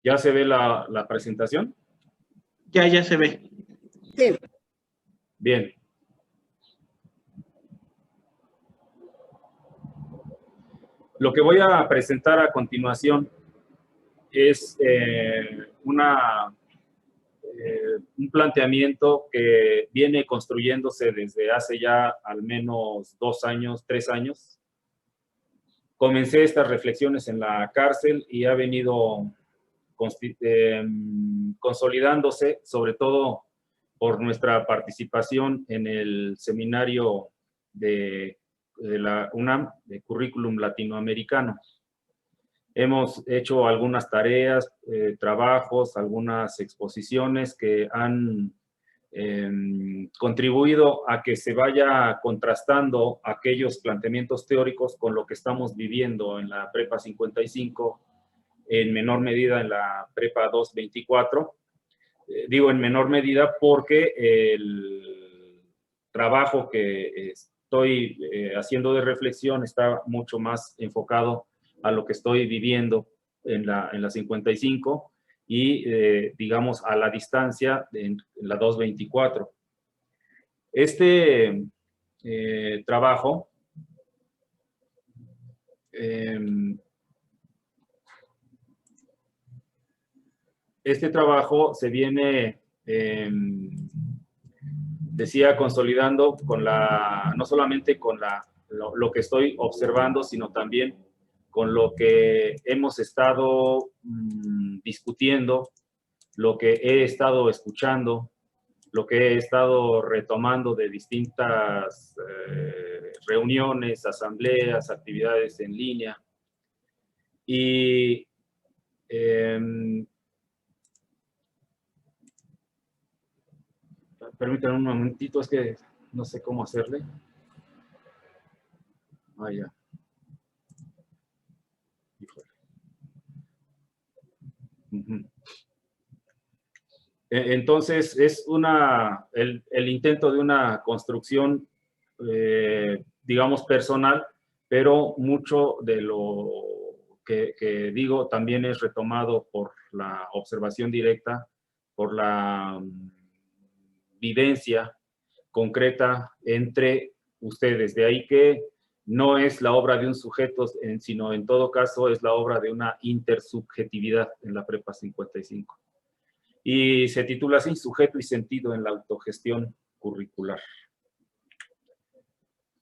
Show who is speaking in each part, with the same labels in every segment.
Speaker 1: ¿Ya se ve la presentación?
Speaker 2: Ya se ve.
Speaker 3: Sí.
Speaker 1: Bien. Lo que voy a presentar a continuación es un planteamiento que viene construyéndose desde hace ya al menos 2 años, 3 años. Comencé estas reflexiones en la cárcel y ha venido consolidándose, sobre todo por nuestra participación en el seminario de la UNAM, de Currículum Latinoamericano. Hemos hecho algunas tareas, trabajos, algunas exposiciones que han contribuido a que se vaya contrastando aquellos planteamientos teóricos con lo que estamos viviendo en la Prepa 55, en menor medida en la Prepa 224. Digo en menor medida porque el trabajo que estoy haciendo de reflexión está mucho más enfocado a lo que estoy viviendo en la 55 y, digamos, a la distancia en la 224. Este trabajo se viene, decía, consolidando con no solamente con lo que estoy observando, sino también con lo que hemos estado discutiendo, lo que he estado escuchando, lo que he estado retomando de distintas reuniones, asambleas, actividades en línea. Y permítanme un momentito, es que no sé cómo hacerle. Ah, ya. Entonces, es el intento de una construcción, digamos, personal, pero mucho de lo que digo también es retomado por la observación directa, por la vivencia concreta entre ustedes. De ahí que no es la obra de un sujeto, sino en todo caso es la obra de una intersubjetividad en la Prepa 55. Y se titula así, Sujeto y sentido en la autogestión curricular.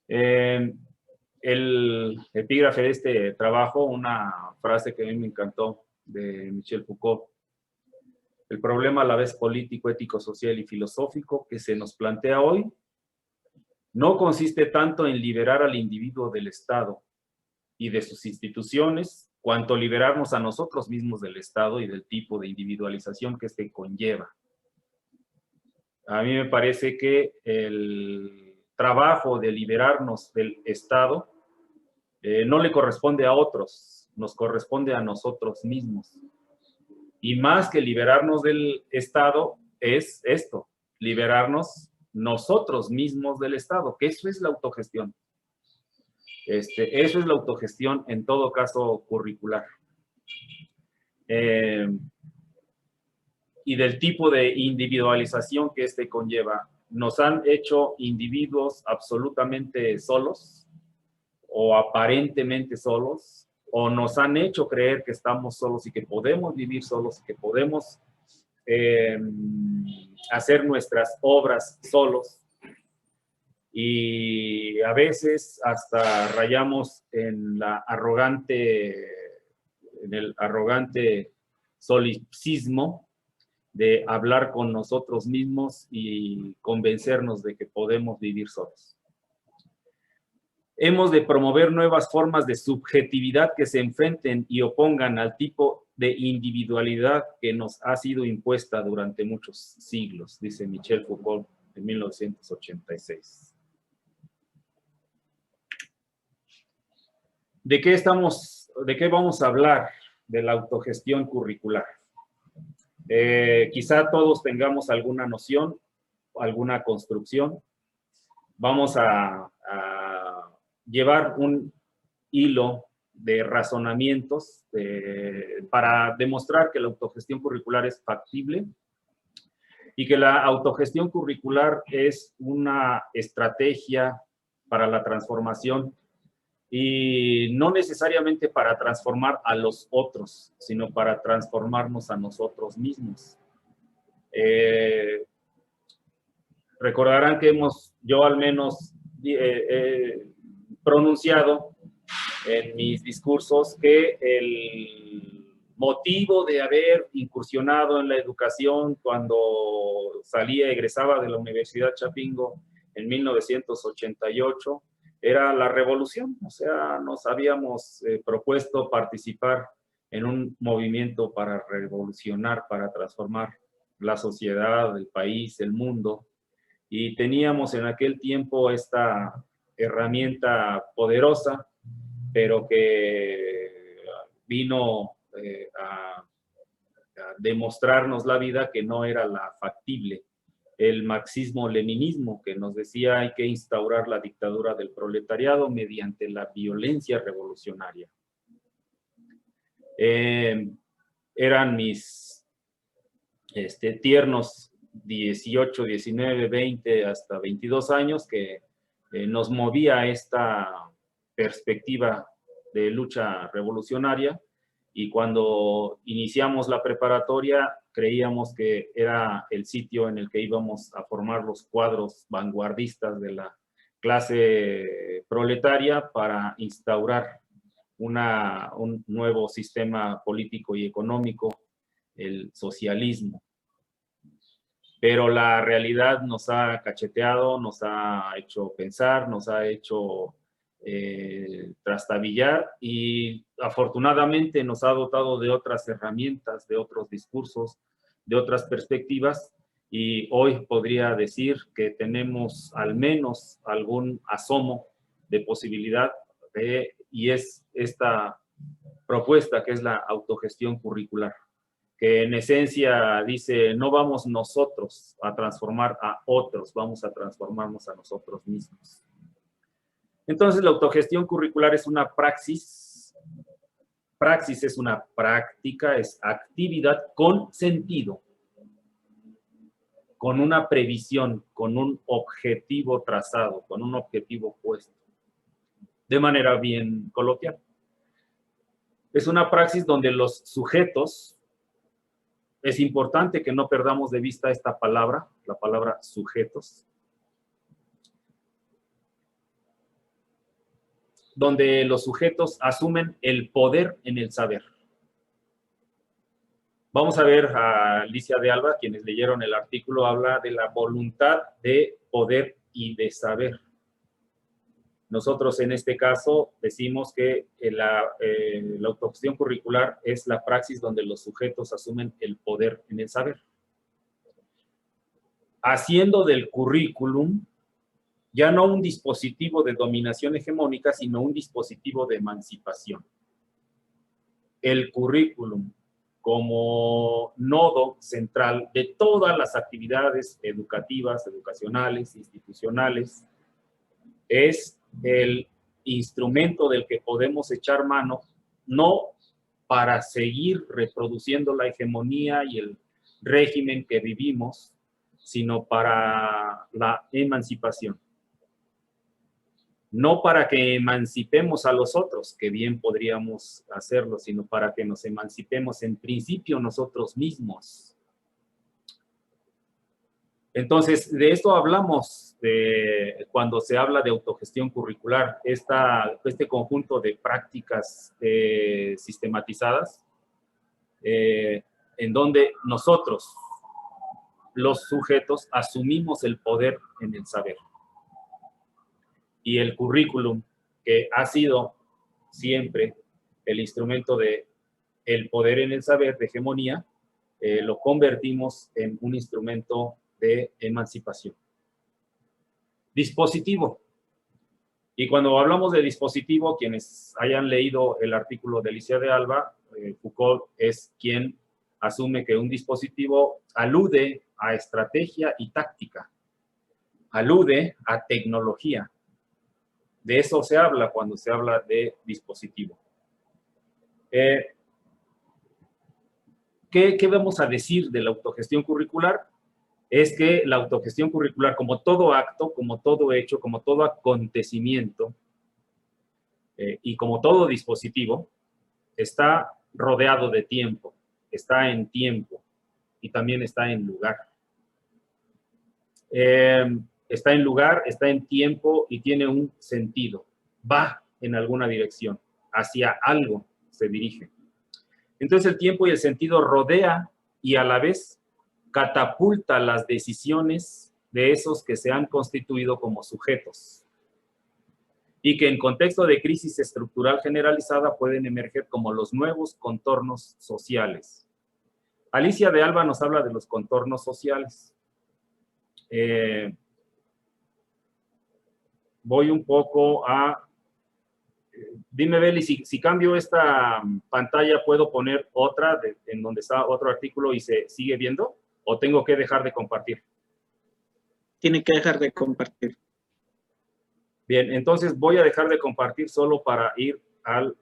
Speaker 1: El epígrafe de este trabajo, una frase que a mí me encantó de Michel Foucault: el problema a la vez político, ético, social y filosófico que se nos plantea hoy no consiste tanto en liberar al individuo del Estado y de sus instituciones, cuanto liberarnos a nosotros mismos del Estado y del tipo de individualización que este conlleva. A mí me parece que el trabajo de liberarnos del Estado no le corresponde a otros, nos corresponde a nosotros mismos. Y más que liberarnos del Estado es esto, liberarnos nosotros mismos del Estado, que eso es la autogestión. Eso es la autogestión en todo caso curricular. Y del tipo de individualización que conlleva. Nos han hecho individuos absolutamente solos o aparentemente solos, o nos han hecho creer que estamos solos y que podemos vivir solos y que podemos hacer nuestras obras solos. Y a veces hasta rayamos en el arrogante solipsismo de hablar con nosotros mismos y convencernos de que podemos vivir solos. Hemos de promover nuevas formas de subjetividad que se enfrenten y opongan al tipo de individualidad que nos ha sido impuesta durante muchos siglos, dice Michel Foucault en 1986. ¿De qué vamos a hablar? De la autogestión curricular. Quizá todos tengamos alguna noción, alguna construcción. Vamos a llevar un hilo de razonamientos para demostrar que la autogestión curricular es factible y que la autogestión curricular es una estrategia para la transformación y no necesariamente para transformar a los otros, sino para transformarnos a nosotros mismos. Recordarán que yo al menos pronunciado en mis discursos que el motivo de haber incursionado en la educación cuando egresaba de la Universidad Chapingo en 1988 era la revolución. O sea, nos habíamos propuesto participar en un movimiento para revolucionar, para transformar la sociedad, el país, el mundo. Y teníamos en aquel tiempo esta herramienta poderosa, pero que vino a demostrarnos la vida que no era la factible. El marxismo-leninismo, que nos decía hay que instaurar la dictadura del proletariado mediante la violencia revolucionaria. Eran mis tiernos 18, 19, 20, hasta 22 años que nos movía esta perspectiva de lucha revolucionaria, y cuando iniciamos la preparatoria creíamos que era el sitio en el que íbamos a formar los cuadros vanguardistas de la clase proletaria para instaurar un nuevo sistema político y económico, el socialismo. Pero la realidad nos ha cacheteado, nos ha hecho pensar, nos ha hecho trastabillar, y afortunadamente nos ha dotado de otras herramientas, de otros discursos, de otras perspectivas, y hoy podría decir que tenemos al menos algún asomo de posibilidad y es esta propuesta que es la autogestión curricular, que en esencia dice, no vamos nosotros a transformar a otros, vamos a transformarnos a nosotros mismos. Entonces, la autogestión curricular es una praxis. Praxis es una práctica, es actividad con sentido, con una previsión, con un objetivo trazado, con un objetivo puesto, de manera bien coloquial. Es una praxis donde los sujetos, es importante que no perdamos de vista esta palabra, la palabra sujetos, donde los sujetos asumen el poder en el saber. Vamos a ver a Alicia de Alba, quienes leyeron el artículo, habla de la voluntad de poder y de saber. Nosotros en este caso decimos que la autogestión curricular es la praxis donde los sujetos asumen el poder en el saber, haciendo del currículum ya no un dispositivo de dominación hegemónica, sino un dispositivo de emancipación. El currículum como nodo central de todas las actividades educativas, educacionales, institucionales, es el instrumento del que podemos echar mano, no para seguir reproduciendo la hegemonía y el régimen que vivimos, sino para la emancipación. No para que emancipemos a los otros, que bien podríamos hacerlo, sino para que nos emancipemos en principio nosotros mismos. Entonces, de esto hablamos cuando se habla de autogestión curricular, este conjunto de prácticas sistematizadas, en donde nosotros, los sujetos, asumimos el poder en el saber. Y el currículum, que ha sido siempre el instrumento de el poder en el saber, de hegemonía, lo convertimos en un instrumento de emancipación. Dispositivo. Y cuando hablamos de dispositivo, quienes hayan leído el artículo de Alicia de Alba, Foucault es quien asume que un dispositivo alude a estrategia y táctica, alude a tecnología. De eso se habla cuando se habla de dispositivo. ¿Qué vamos a decir de la autogestión curricular? Es que la autogestión curricular, como todo acto, como todo hecho, como todo acontecimiento y como todo dispositivo, está rodeado de tiempo, está en tiempo y también está en lugar. Está en lugar, está en tiempo y tiene un sentido. Va en alguna dirección, hacia algo se dirige. Entonces el tiempo y el sentido rodea y a la vez catapulta las decisiones de esos que se han constituido como sujetos y que en contexto de crisis estructural generalizada pueden emerger como los nuevos contornos sociales. Alicia de Alba nos habla de los contornos sociales. Voy un poco a... Dime, Beli, si cambio esta pantalla, ¿puedo poner otra en donde está otro artículo y se sigue viendo? ¿O tengo que dejar de compartir?
Speaker 2: Tiene que dejar de compartir.
Speaker 1: Bien, entonces voy a dejar de compartir solo para ir al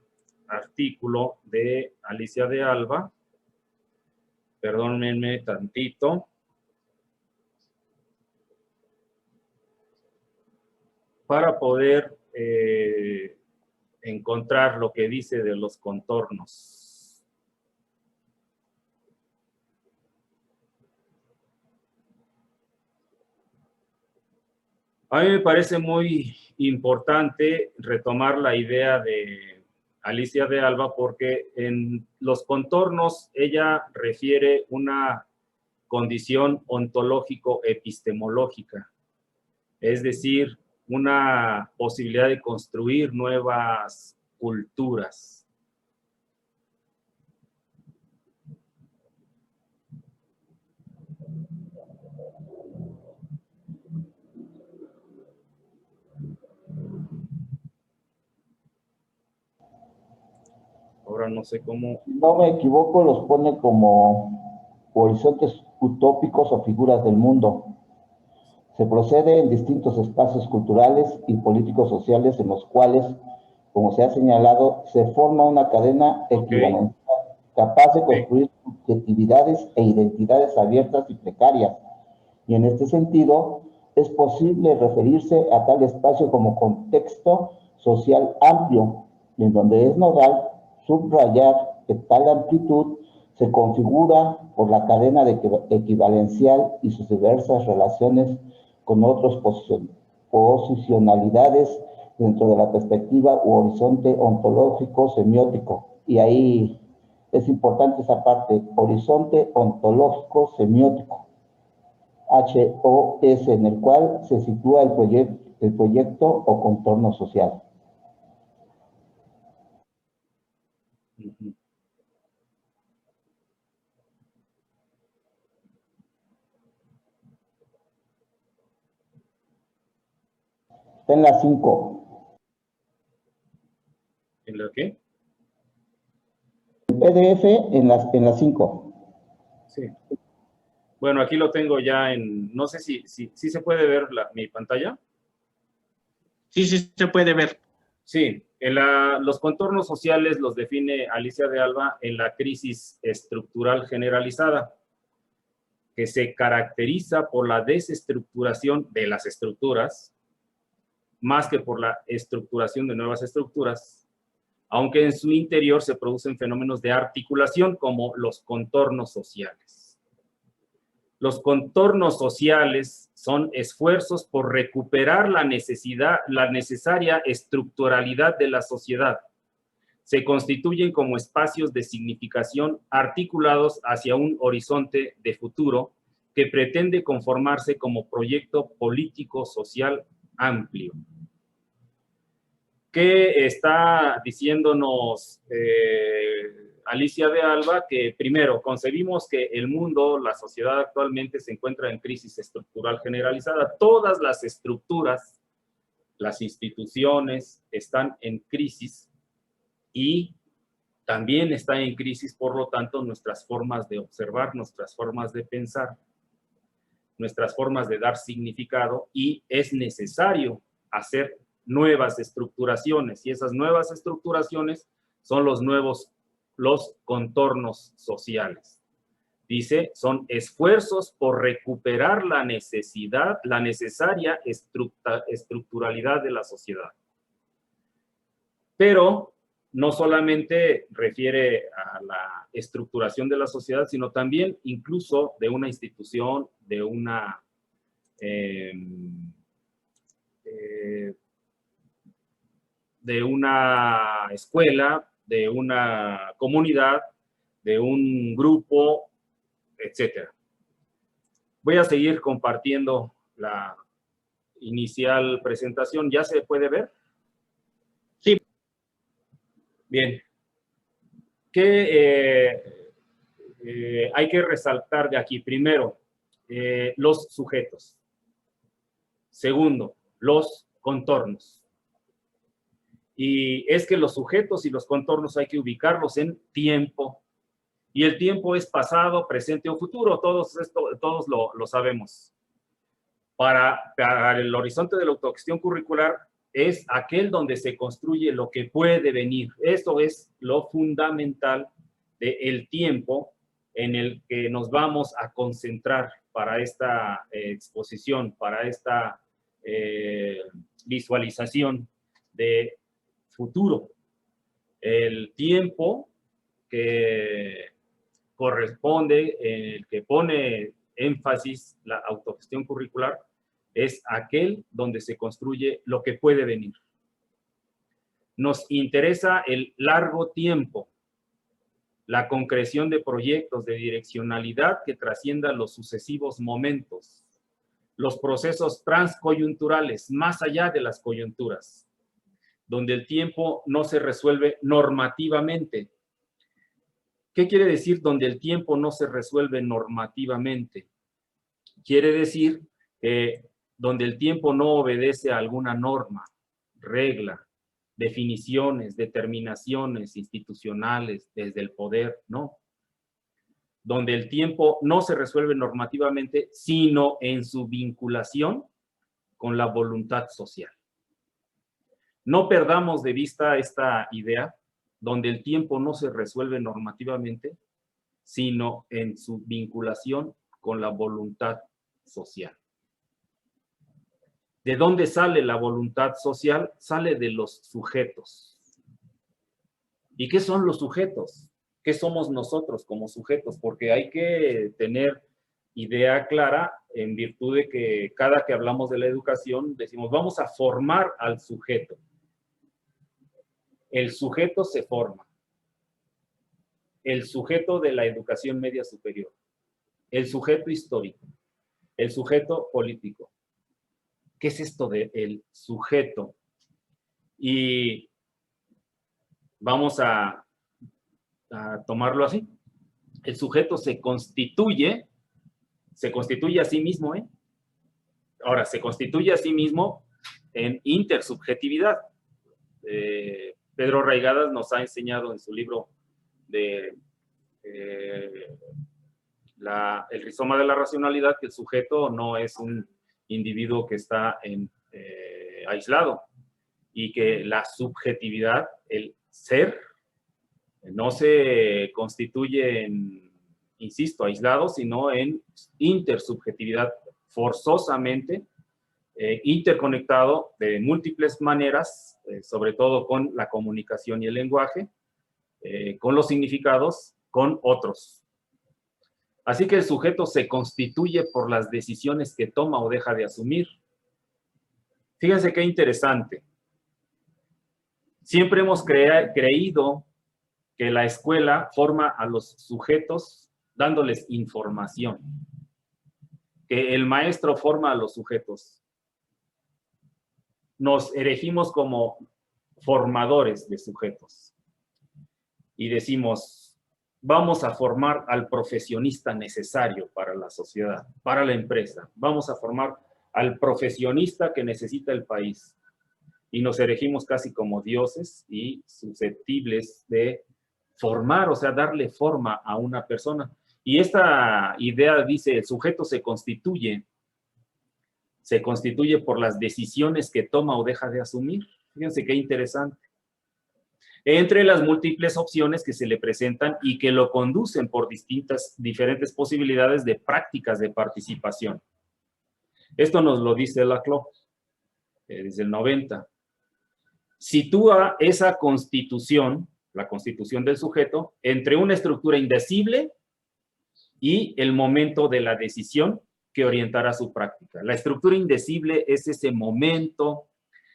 Speaker 1: artículo de Alicia de Alba. Perdónenme tantito. Para poder encontrar lo que dice de los contornos. A mí me parece muy importante retomar la idea de Alicia de Alba porque en los contornos ella refiere una condición ontológico-epistemológica, es decir, una posibilidad de construir nuevas culturas. Ahora no sé cómo...
Speaker 3: Si no me equivoco, los pone como horizontes utópicos o figuras del mundo. Se procede en distintos espacios culturales y políticos sociales en los cuales, como se ha señalado, se forma una cadena equivalente, capaz de construir subjetividades e identidades abiertas y precarias. Y en este sentido, es posible referirse a tal espacio como contexto social amplio, en donde es nodal subrayar que tal amplitud se configura por la cadena de equivalencial y sus diversas relaciones con otras posicionalidades dentro de la perspectiva u horizonte ontológico semiótico. Y ahí es importante esa parte, horizonte ontológico semiótico, HOS, en el cual se sitúa el proyecto o contorno social. Está en la 5.
Speaker 1: ¿En la qué?
Speaker 3: El PDF en la 5.
Speaker 1: Sí. Bueno, aquí lo tengo ya en... No sé si se puede ver mi pantalla.
Speaker 2: Sí, sí se puede ver.
Speaker 1: Sí, los contornos sociales los define Alicia de Alba en la crisis estructural generalizada, que se caracteriza por la desestructuración de las estructuras, más que por la estructuración de nuevas estructuras, aunque en su interior se producen fenómenos de articulación como los contornos sociales. Los contornos sociales son esfuerzos por recuperar la necesaria estructuralidad de la sociedad. Se constituyen como espacios de significación articulados hacia un horizonte de futuro que pretende conformarse como proyecto político-social amplio. ¿Qué está diciéndonos Alicia de Alba? Que primero, concebimos que el mundo, la sociedad actualmente se encuentra en crisis estructural generalizada. Todas las estructuras, las instituciones están en crisis y también está en crisis, por lo tanto, nuestras formas de observar, nuestras formas de pensar, nuestras formas de dar significado, y es necesario hacer nuevas estructuraciones, y esas nuevas estructuraciones son los nuevos los contornos sociales. Dice, son esfuerzos por recuperar la necesaria estructuralidad de la sociedad. Pero no solamente refiere a la estructuración de la sociedad, sino también incluso de una institución, de una escuela, de una comunidad, de un grupo, etcétera. Voy a seguir compartiendo la inicial presentación. ¿Ya se puede ver?
Speaker 2: Sí.
Speaker 1: Bien. ¿Qué hay que resaltar de aquí? Primero, los sujetos. Segundo, los contornos. Y es que los sujetos y los contornos hay que ubicarlos en tiempo. Y el tiempo es pasado, presente o futuro. Todos lo sabemos. Para el horizonte de la autogestión curricular es aquel donde se construye lo que puede venir. Esto es lo fundamental del tiempo en el que nos vamos a concentrar para esta exposición, para esta visualización de futuro. El tiempo que corresponde, el que pone énfasis la autogestión curricular, es aquel donde se construye lo que puede venir. Nos interesa el largo tiempo, la concreción de proyectos de direccionalidad que trasciendan los sucesivos momentos, los procesos transcoyunturales, más allá de las coyunturas, donde el tiempo no se resuelve normativamente. ¿Qué quiere decir donde el tiempo no se resuelve normativamente? Quiere decir que donde el tiempo no obedece a alguna norma, regla, definiciones, determinaciones institucionales desde el poder, no. Donde el tiempo no se resuelve normativamente, sino en su vinculación con la voluntad social. No perdamos de vista esta idea, donde el tiempo no se resuelve normativamente, sino en su vinculación con la voluntad social. ¿De dónde sale la voluntad social? Sale de los sujetos. ¿Y qué son los sujetos? ¿Qué somos nosotros como sujetos? Porque hay que tener idea clara en virtud de que cada que hablamos de la educación decimos vamos a formar al sujeto. El sujeto se forma. El sujeto de la educación media superior. El sujeto histórico. El sujeto político. ¿Qué es esto del sujeto? Y vamos a tomarlo así. El sujeto se constituye a sí mismo, Ahora, se constituye a sí mismo en intersubjetividad. Pedro Raigadas nos ha enseñado en su libro de El rizoma de la racionalidad que el sujeto no es un individuo que está aislado y que la subjetividad, el ser, no se constituye en, insisto, aislado, sino en intersubjetividad forzosamente interconectado de múltiples maneras, sobre todo con la comunicación y el lenguaje, con los significados, con otros. Así que el sujeto se constituye por las decisiones que toma o deja de asumir. Fíjense qué interesante. Siempre hemos creído que la escuela forma a los sujetos dándoles información, que el maestro forma a los sujetos. Nos erigimos como formadores de sujetos y decimos, vamos a formar al profesionista necesario para la sociedad, para la empresa. Vamos a formar al profesionista que necesita el país. Y nos erigimos casi como dioses y susceptibles de formar, o sea, darle forma a una persona. Y esta idea dice, el sujeto se constituye por las decisiones que toma o deja de asumir. Fíjense qué interesante. entre las múltiples opciones que se le presentan y que lo conducen por diferentes posibilidades de prácticas de participación. Esto nos lo dice Laclau desde el 90. Sitúa esa constitución, la constitución del sujeto, entre una estructura indecible y el momento de la decisión que orientará su práctica. La estructura indecible es ese momento,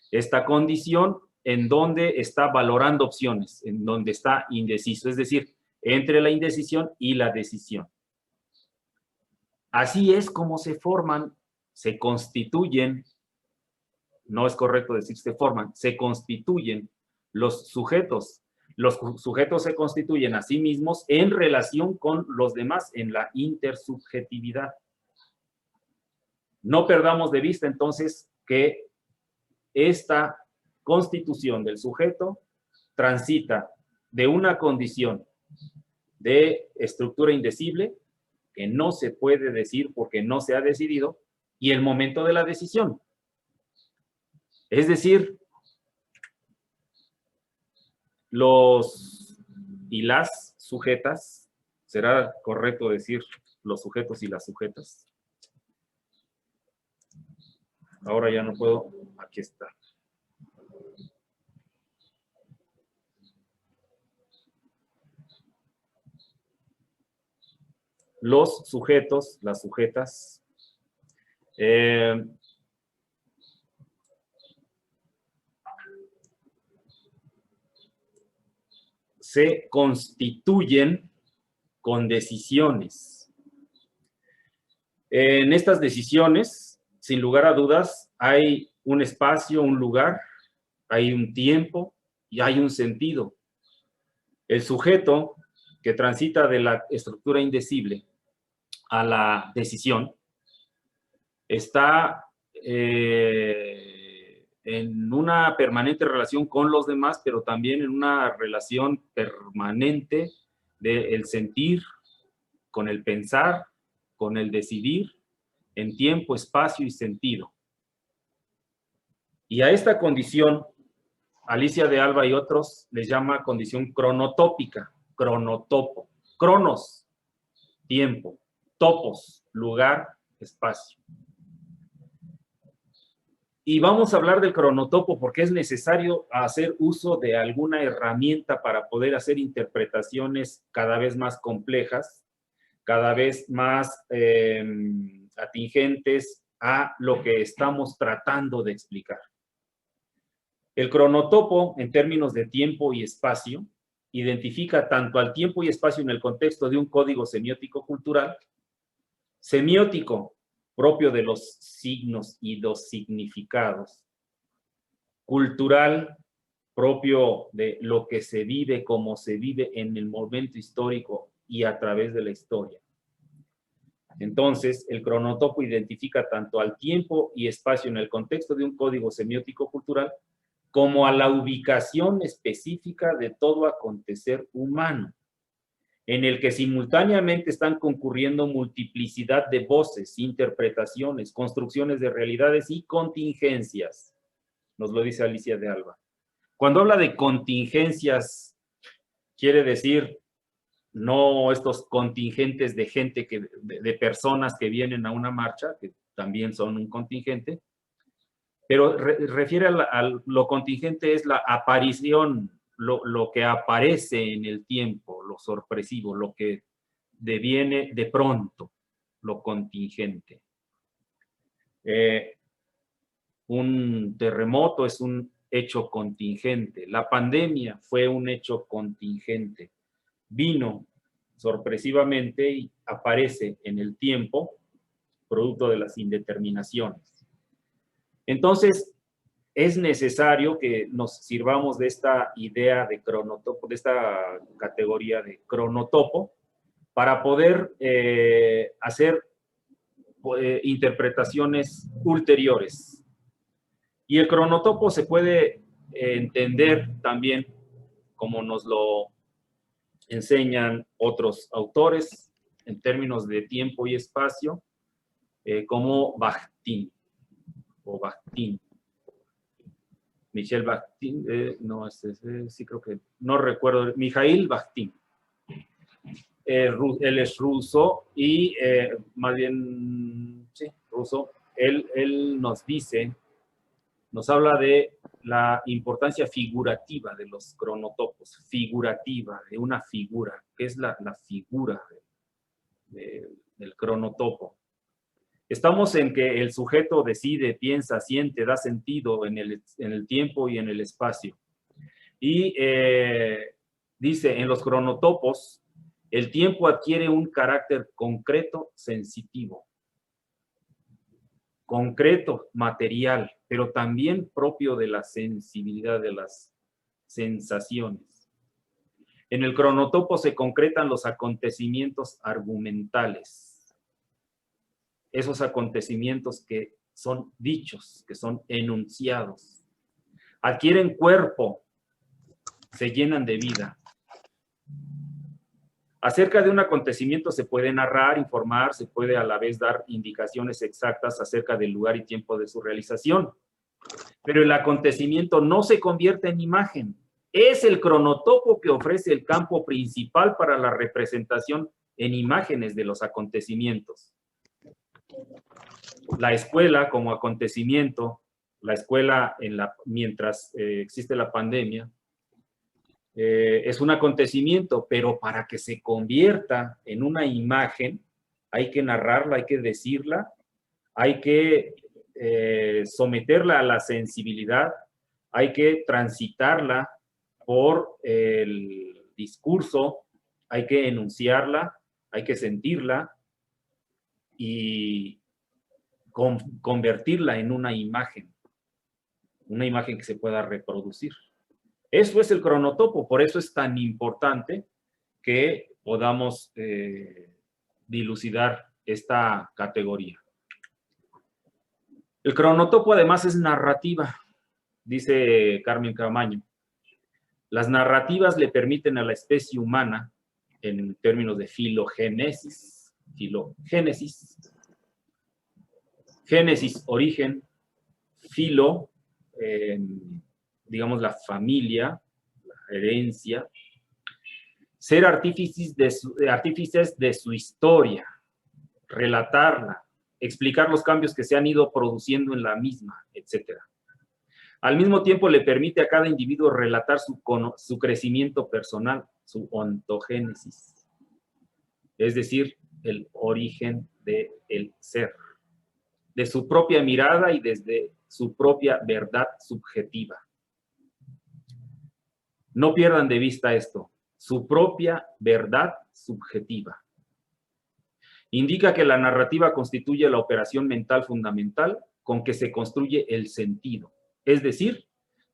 Speaker 1: esta condición en donde está valorando opciones, en donde está indeciso, es decir, entre la indecisión y la decisión. Así es como se forman, se constituyen, no es correcto decir se forman, se constituyen los sujetos. Los sujetos se constituyen a sí mismos en relación con los demás, en la intersubjetividad. No perdamos de vista entonces que esta constitución del sujeto transita de una condición de estructura indecible, que no se puede decir porque no se ha decidido, y el momento de la decisión. Es decir, los y las sujetas, ¿será correcto decir los sujetos y las sujetas? Ahora ya no puedo, aquí está. Los sujetos, las sujetas, se constituyen con decisiones. En estas decisiones, sin lugar a dudas, hay un espacio, un lugar, hay un tiempo y hay un sentido. El sujeto que transita de la estructura indecible a la decisión está en una permanente relación con los demás, pero también en una relación permanente del sentir, con el pensar, con el decidir, en tiempo, espacio y sentido. Y a esta condición, Alicia de Alba y otros les llama condición cronotópica, cronotopo. Cronos, tiempo. Topos, lugar, espacio. Y vamos a hablar del cronotopo porque es necesario hacer uso de alguna herramienta para poder hacer interpretaciones cada vez más complejas, cada vez más atingentes a lo que estamos tratando de explicar. El cronotopo, en términos de tiempo y espacio, identifica tanto al tiempo y espacio en el contexto de un código semiótico cultural, semiótico, propio de los signos y los significados, cultural, propio de lo que se vive, como se vive en el momento histórico y a través de la historia. Entonces, el cronotopo identifica tanto al tiempo y espacio en el contexto de un código semiótico cultural, como a la ubicación específica de todo acontecer humano, en el que simultáneamente están concurriendo multiplicidad de voces, interpretaciones, construcciones de realidades y contingencias. Nos lo dice Alicia de Alba. Cuando habla de contingencias, quiere decir no estos contingentes de gente, de personas que vienen a una marcha, que también son un contingente, pero refiere a lo contingente es la aparición, lo que aparece en el tiempo, lo sorpresivo, lo que deviene de pronto, lo contingente. Un terremoto es un hecho contingente. La pandemia fue un hecho contingente. Vino sorpresivamente y aparece en el tiempo, producto de las indeterminaciones. Entonces, es necesario que nos sirvamos de esta idea de cronotopo, de esta categoría de cronotopo, para poder hacer interpretaciones ulteriores. Y el cronotopo se puede entender también, como nos lo enseñan otros autores, en términos de tiempo y espacio, como Bakhtin, o Bakhtin. Michel Bakhtin, no, sí creo que no recuerdo, Mikhail Bakhtin. Él es ruso y más bien, sí, ruso. Él nos dice, nos habla de la importancia figurativa de los cronotopos, figurativa, de una figura, que es la figura del cronotopo. Estamos en que el sujeto decide, piensa, siente, da sentido en el tiempo y en el espacio. Y dice, en los cronotopos, el tiempo adquiere un carácter concreto, sensitivo. Concreto, material, pero también propio de la sensibilidad de las sensaciones. En el cronotopo se concretan los acontecimientos argumentales. Esos acontecimientos que son dichos, que son enunciados. Adquieren cuerpo, se llenan de vida. Acerca de un acontecimiento se puede narrar, informar, se puede a la vez dar indicaciones exactas acerca del lugar y tiempo de su realización. Pero el acontecimiento no se convierte en imagen. Es el cronotopo que ofrece el campo principal para la representación en imágenes de los acontecimientos. La escuela como acontecimiento, la escuela mientras existe la pandemia, es un acontecimiento, pero para que se convierta en una imagen, hay que narrarla, hay que decirla, hay que someterla a la sensibilidad, hay que transitarla por el discurso, hay que enunciarla, hay que sentirla y convertirla en una imagen que se pueda reproducir. Eso es el cronotopo, por eso es tan importante que podamos dilucidar esta categoría. El cronotopo además es narrativa, dice Carmen Camaño. Las narrativas le permiten a la especie humana, en términos de filogénesis, génesis, origen, filo, digamos la familia, la herencia, ser artífices de su historia, relatarla, explicar los cambios que se han ido produciendo en la misma, etc. Al mismo tiempo le permite a cada individuo relatar su crecimiento personal, su ontogénesis, es decir, el origen del ser, de su propia mirada y desde su propia verdad subjetiva. No pierdan de vista esto, su propia verdad subjetiva. Indica que la narrativa constituye la operación mental fundamental con que se construye el sentido, es decir,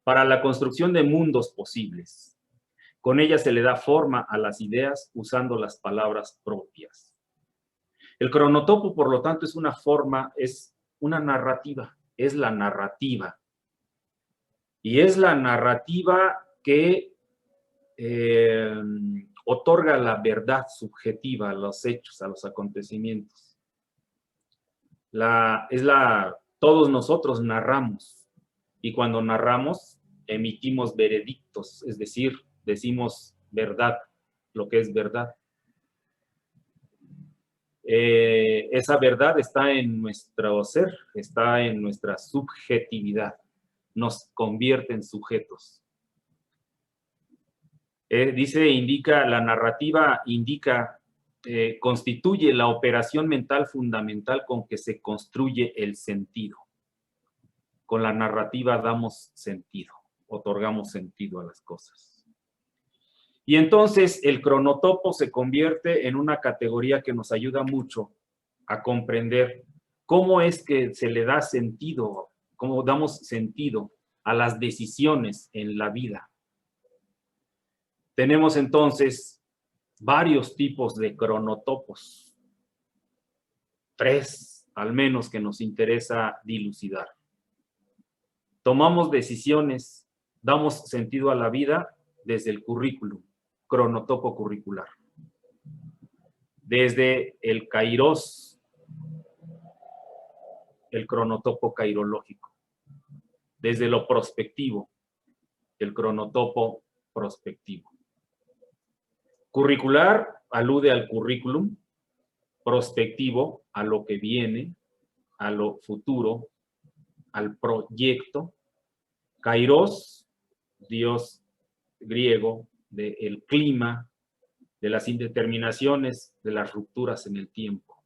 Speaker 1: para la construcción de mundos posibles. Con ella se le da forma a las ideas usando las palabras propias. El cronotopo, por lo tanto, es una forma, es una narrativa, es la narrativa. Y es la narrativa que otorga la verdad subjetiva a los hechos, a los acontecimientos. Todos nosotros narramos, y cuando narramos emitimos veredictos, es decir, decimos verdad, lo que es verdad. Esa verdad está en nuestro ser, está en nuestra subjetividad, nos convierte en sujetos. La narrativa indica, constituye la operación mental fundamental con que se construye el sentido. Con la narrativa damos sentido, otorgamos sentido a las cosas. Y entonces el cronotopo se convierte en una categoría que nos ayuda mucho a comprender cómo es que se le da sentido, cómo damos sentido a las decisiones en la vida. Tenemos entonces varios tipos de cronotopos. 3, al menos, que nos interesa dilucidar. Tomamos decisiones, damos sentido a la vida desde el currículum, cronotopo curricular. Desde el kairos, el cronotopo kairológico. Desde lo prospectivo, el cronotopo prospectivo. Curricular alude al currículum, prospectivo a lo que viene, a lo futuro, al proyecto. Kairos, dios griego del clima, de las indeterminaciones, de las rupturas en el tiempo.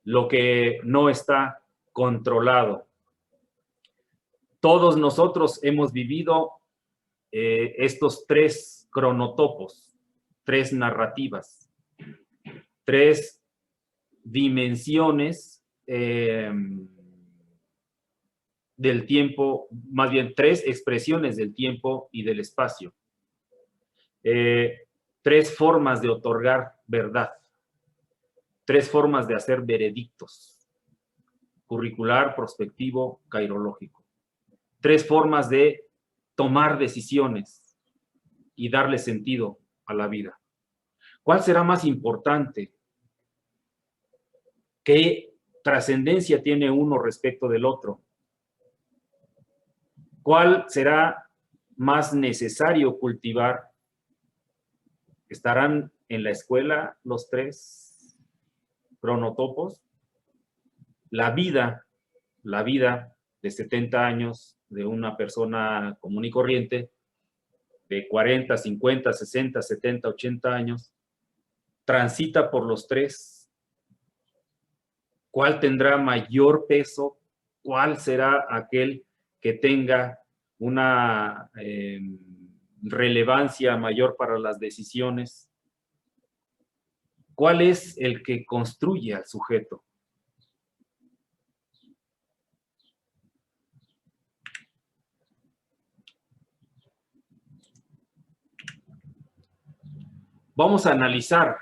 Speaker 1: Lo que no está controlado. Todos nosotros hemos vivido estos tres cronotopos, tres narrativas, tres dimensiones del tiempo, más bien tres expresiones del tiempo y del espacio. Tres formas de otorgar verdad, tres formas de hacer veredictos, curricular, prospectivo, cairológico. Tres formas de tomar decisiones y darle sentido a la vida. ¿Cuál será más importante? ¿Qué trascendencia tiene uno respecto del otro? ¿Cuál será más necesario cultivar? ¿Estarán en la escuela los tres cronotopos? La vida de 70 años de una persona común y corriente, de 40, 50, 60, 70, 80 años, transita por los tres. ¿Cuál tendrá mayor peso? ¿Cuál será aquel que tenga una relevancia mayor para las decisiones? ¿Cuál es el que construye al sujeto? Vamos a analizar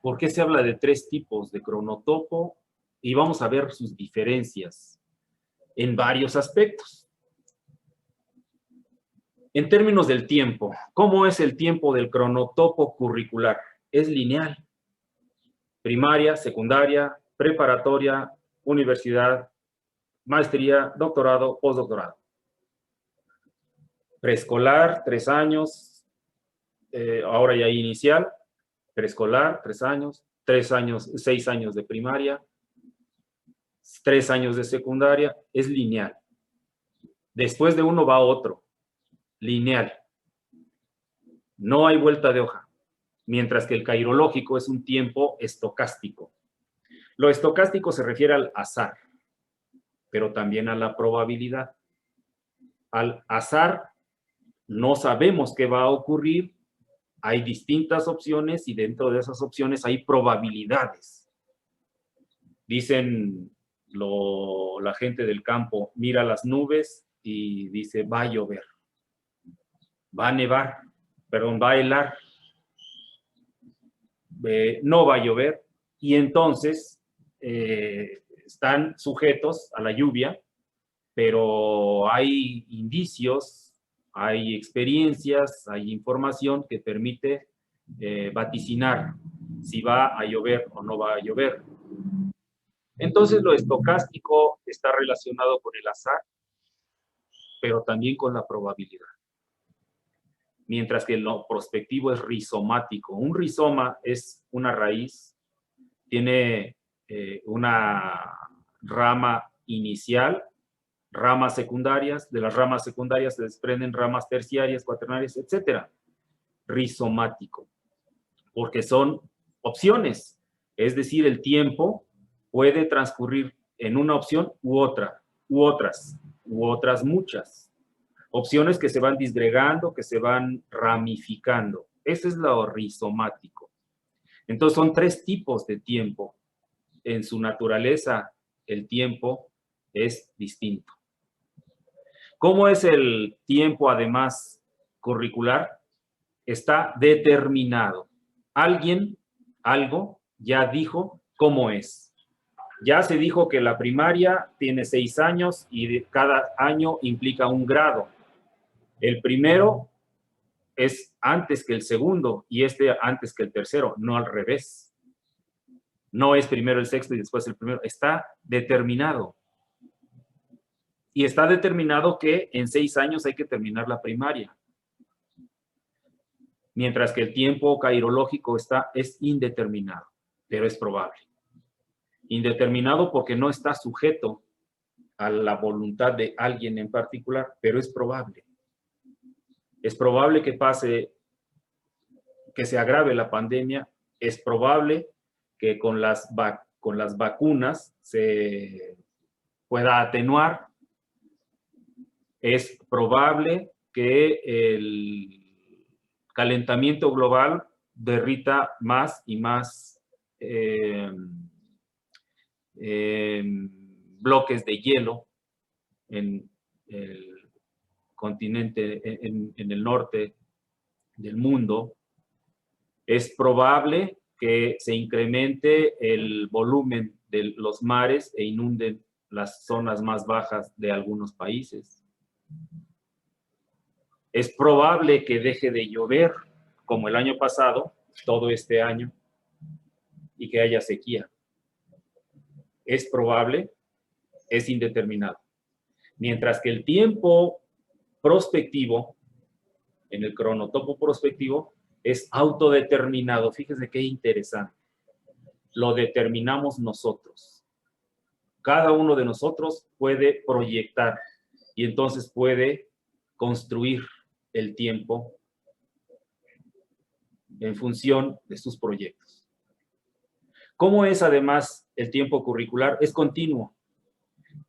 Speaker 1: por qué se habla de tres tipos de cronotopo y vamos a ver sus diferencias en varios aspectos. En términos del tiempo, ¿cómo es el tiempo del cronotopo curricular? Es lineal. Primaria, secundaria, preparatoria, universidad, maestría, doctorado, postdoctorado. Preescolar, 3 años, ahora ya inicial, preescolar, 3 años, 6 años de primaria, 3 años de secundaria, es lineal. Después de uno va otro, lineal. No hay vuelta de hoja, mientras que el cairológico es un tiempo estocástico. Lo estocástico se refiere al azar, pero también a la probabilidad. Al azar no sabemos qué va a ocurrir, hay distintas opciones y dentro de esas opciones hay probabilidades. Dicen la gente del campo, mira las nubes y dice, va a llover, va a nevar, perdón, va a helar, no va a llover, y entonces están sujetos a la lluvia, pero hay indicios, hay experiencias, hay información que permite vaticinar si va a llover o no va a llover. Entonces lo estocástico está relacionado con el azar, pero también con la probabilidad. Mientras que lo prospectivo es rizomático. Un rizoma es una raíz, tiene una rama inicial, ramas secundarias, de las ramas secundarias se desprenden ramas terciarias, cuaternarias, etc. Rizomático, porque son opciones, es decir, el tiempo puede transcurrir en una opción u otra, u otras muchas. Opciones que se van disgregando, que se van ramificando. Ese es lo rizomático. Entonces son tres tipos de tiempo. En su naturaleza, el tiempo es distinto. ¿Cómo es el tiempo, además, curricular? Está determinado. Alguien, algo, ya dijo cómo es. Ya se dijo que la primaria tiene 6 años y cada año implica un grado. El primero es antes que el segundo y antes que el tercero, no al revés. No es primero el sexto y después el primero. Está determinado. Y está determinado que en 6 años hay que terminar la primaria. Mientras que el tiempo cairológico es indeterminado, pero es probable. Indeterminado porque no está sujeto a la voluntad de alguien en particular, pero es probable. Es probable que pase, que se agrave la pandemia, es probable que con las vacunas se pueda atenuar, es probable que el calentamiento global derrita más y más bloques de hielo en el continente, en el norte del mundo. Es probable que se incremente el volumen de los mares e inunden las zonas más bajas de algunos países. Es probable que deje de llover, como el año pasado, todo este año, y que haya sequía. Es probable, es indeterminado. Mientras que el tiempo prospectivo, en el cronotopo prospectivo, es autodeterminado. Fíjense qué interesante. Lo determinamos nosotros. Cada uno de nosotros puede proyectar y entonces puede construir el tiempo en función de sus proyectos. ¿Cómo es además el tiempo curricular? Es continuo.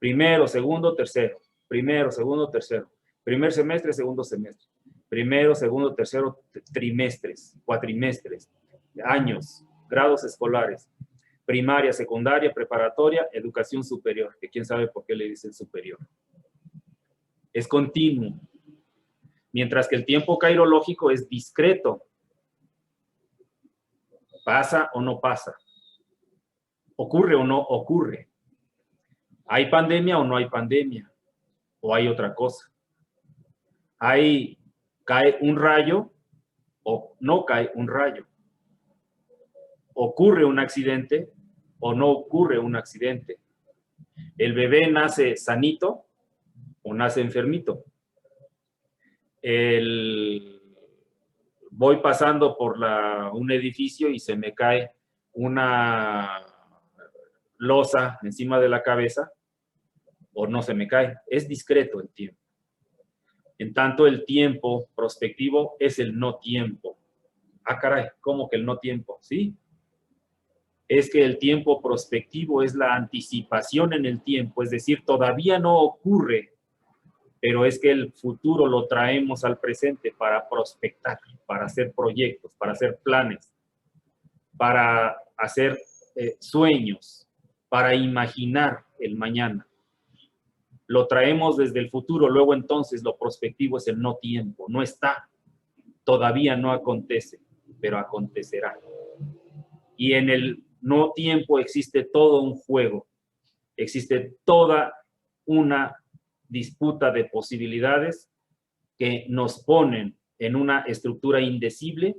Speaker 1: Primero, segundo, tercero. Primero, segundo, tercero. Primer semestre, segundo semestre. Primero, segundo, tercero, trimestres, cuatrimestres, años, grados escolares. Primaria, secundaria, preparatoria, educación superior, que quién sabe por qué le dicen superior. Es continuo. Mientras que el tiempo cairológico es discreto. ¿Pasa o no pasa? ¿Ocurre o no ocurre? ¿Hay pandemia o no hay pandemia? ¿O hay otra cosa? ¿Cae un rayo o no cae un rayo? ¿Ocurre un accidente o no ocurre un accidente? ¿El bebé nace sanito o nace enfermito? Voy pasando por un edificio y se me cae una losa encima de la cabeza o no se me cae. Es discreto el tiempo. En tanto, el tiempo prospectivo es el no tiempo. Ah, caray, ¿cómo que el no tiempo? Sí. Es que el tiempo prospectivo es la anticipación en el tiempo, es decir, todavía no ocurre, pero es que el futuro lo traemos al presente para prospectar, para hacer proyectos, para hacer planes, para hacer sueños, para imaginar el mañana. Lo traemos desde el futuro, luego entonces lo prospectivo es el no tiempo, no está, todavía no acontece, pero acontecerá. Y en el no tiempo existe todo un juego, existe toda una disputa de posibilidades que nos ponen en una estructura indecible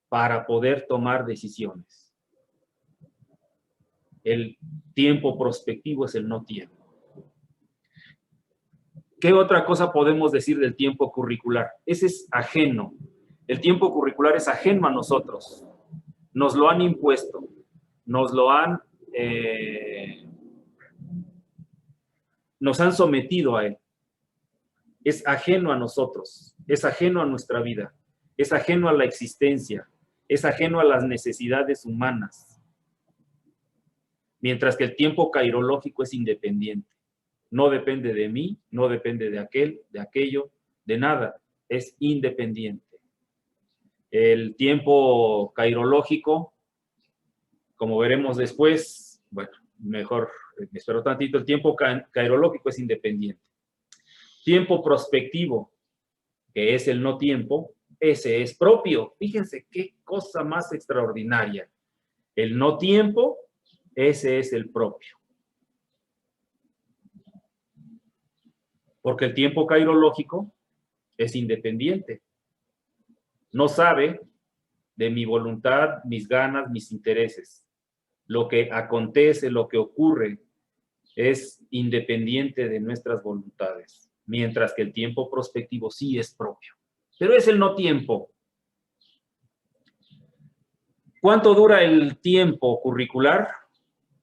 Speaker 1: para poder tomar decisiones. El tiempo prospectivo es el no tiempo. ¿Qué otra cosa podemos decir del tiempo curricular? Ese es ajeno. El tiempo curricular es ajeno a nosotros. Nos lo han impuesto. Nos han sometido a él. Es ajeno a nosotros. Es ajeno a nuestra vida. Es ajeno a la existencia. Es ajeno a las necesidades humanas. Mientras que el tiempo cairológico es independiente. No depende de mí, no depende de aquel, de aquello, de nada. Es independiente. El tiempo cairológico, como veremos después, bueno, mejor me espero tantito, el tiempo cairológico es independiente. Tiempo prospectivo, que es el no tiempo, ese es propio. Fíjense qué cosa más extraordinaria. El no tiempo, ese es el propio. Porque el tiempo cairológico es independiente. No sabe de mi voluntad, mis ganas, mis intereses. Lo que acontece, lo que ocurre es independiente de nuestras voluntades, mientras que el tiempo prospectivo sí es propio. Pero es el no tiempo. ¿Cuánto dura el tiempo curricular?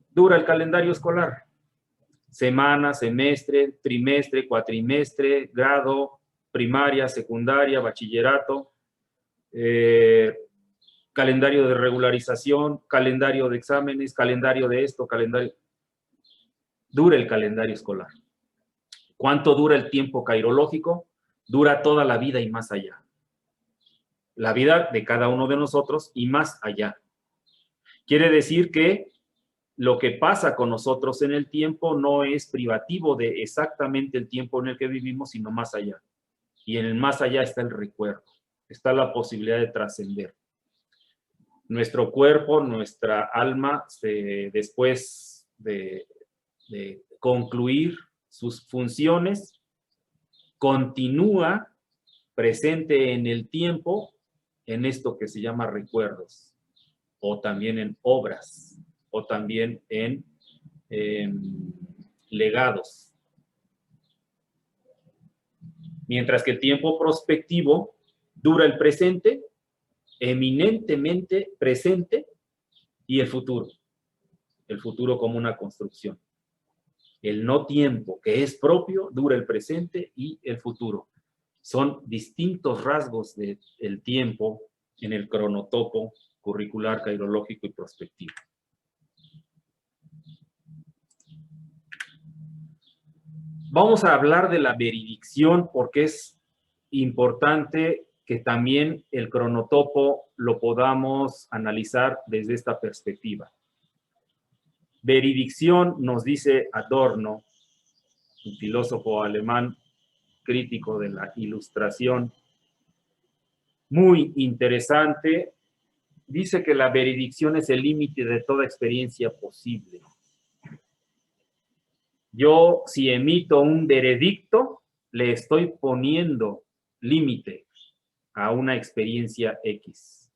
Speaker 1: Dura el calendario escolar. Semana, semestre, trimestre, cuatrimestre, grado, primaria, secundaria, bachillerato, calendario de regularización, calendario de exámenes, calendario de esto, calendario. Dura el calendario escolar. ¿Cuánto dura el tiempo cairológico? Dura toda la vida y más allá. La vida de cada uno de nosotros y más allá. Quiere decir que lo que pasa con nosotros en el tiempo no es privativo de exactamente el tiempo en el que vivimos, sino más allá. Y en el más allá está el recuerdo, está la posibilidad de trascender. Nuestro cuerpo, nuestra alma, después de concluir sus funciones, continúa presente en el tiempo en esto que se llama recuerdos, o también en obras, o también en legados. Mientras que el tiempo prospectivo dura el presente, eminentemente presente, y el futuro como una construcción. El no tiempo, que es propio, dura el presente y el futuro. Son distintos rasgos del tiempo en el cronotopo curricular, cairológico y prospectivo. Vamos a hablar de la veridicción porque es importante que también el cronotopo lo podamos analizar desde esta perspectiva. Veridicción, nos dice Adorno, un filósofo alemán crítico de la Ilustración, muy interesante, dice que la veridicción es el límite de toda experiencia posible. Yo, si emito un veredicto, le estoy poniendo límite a una experiencia X.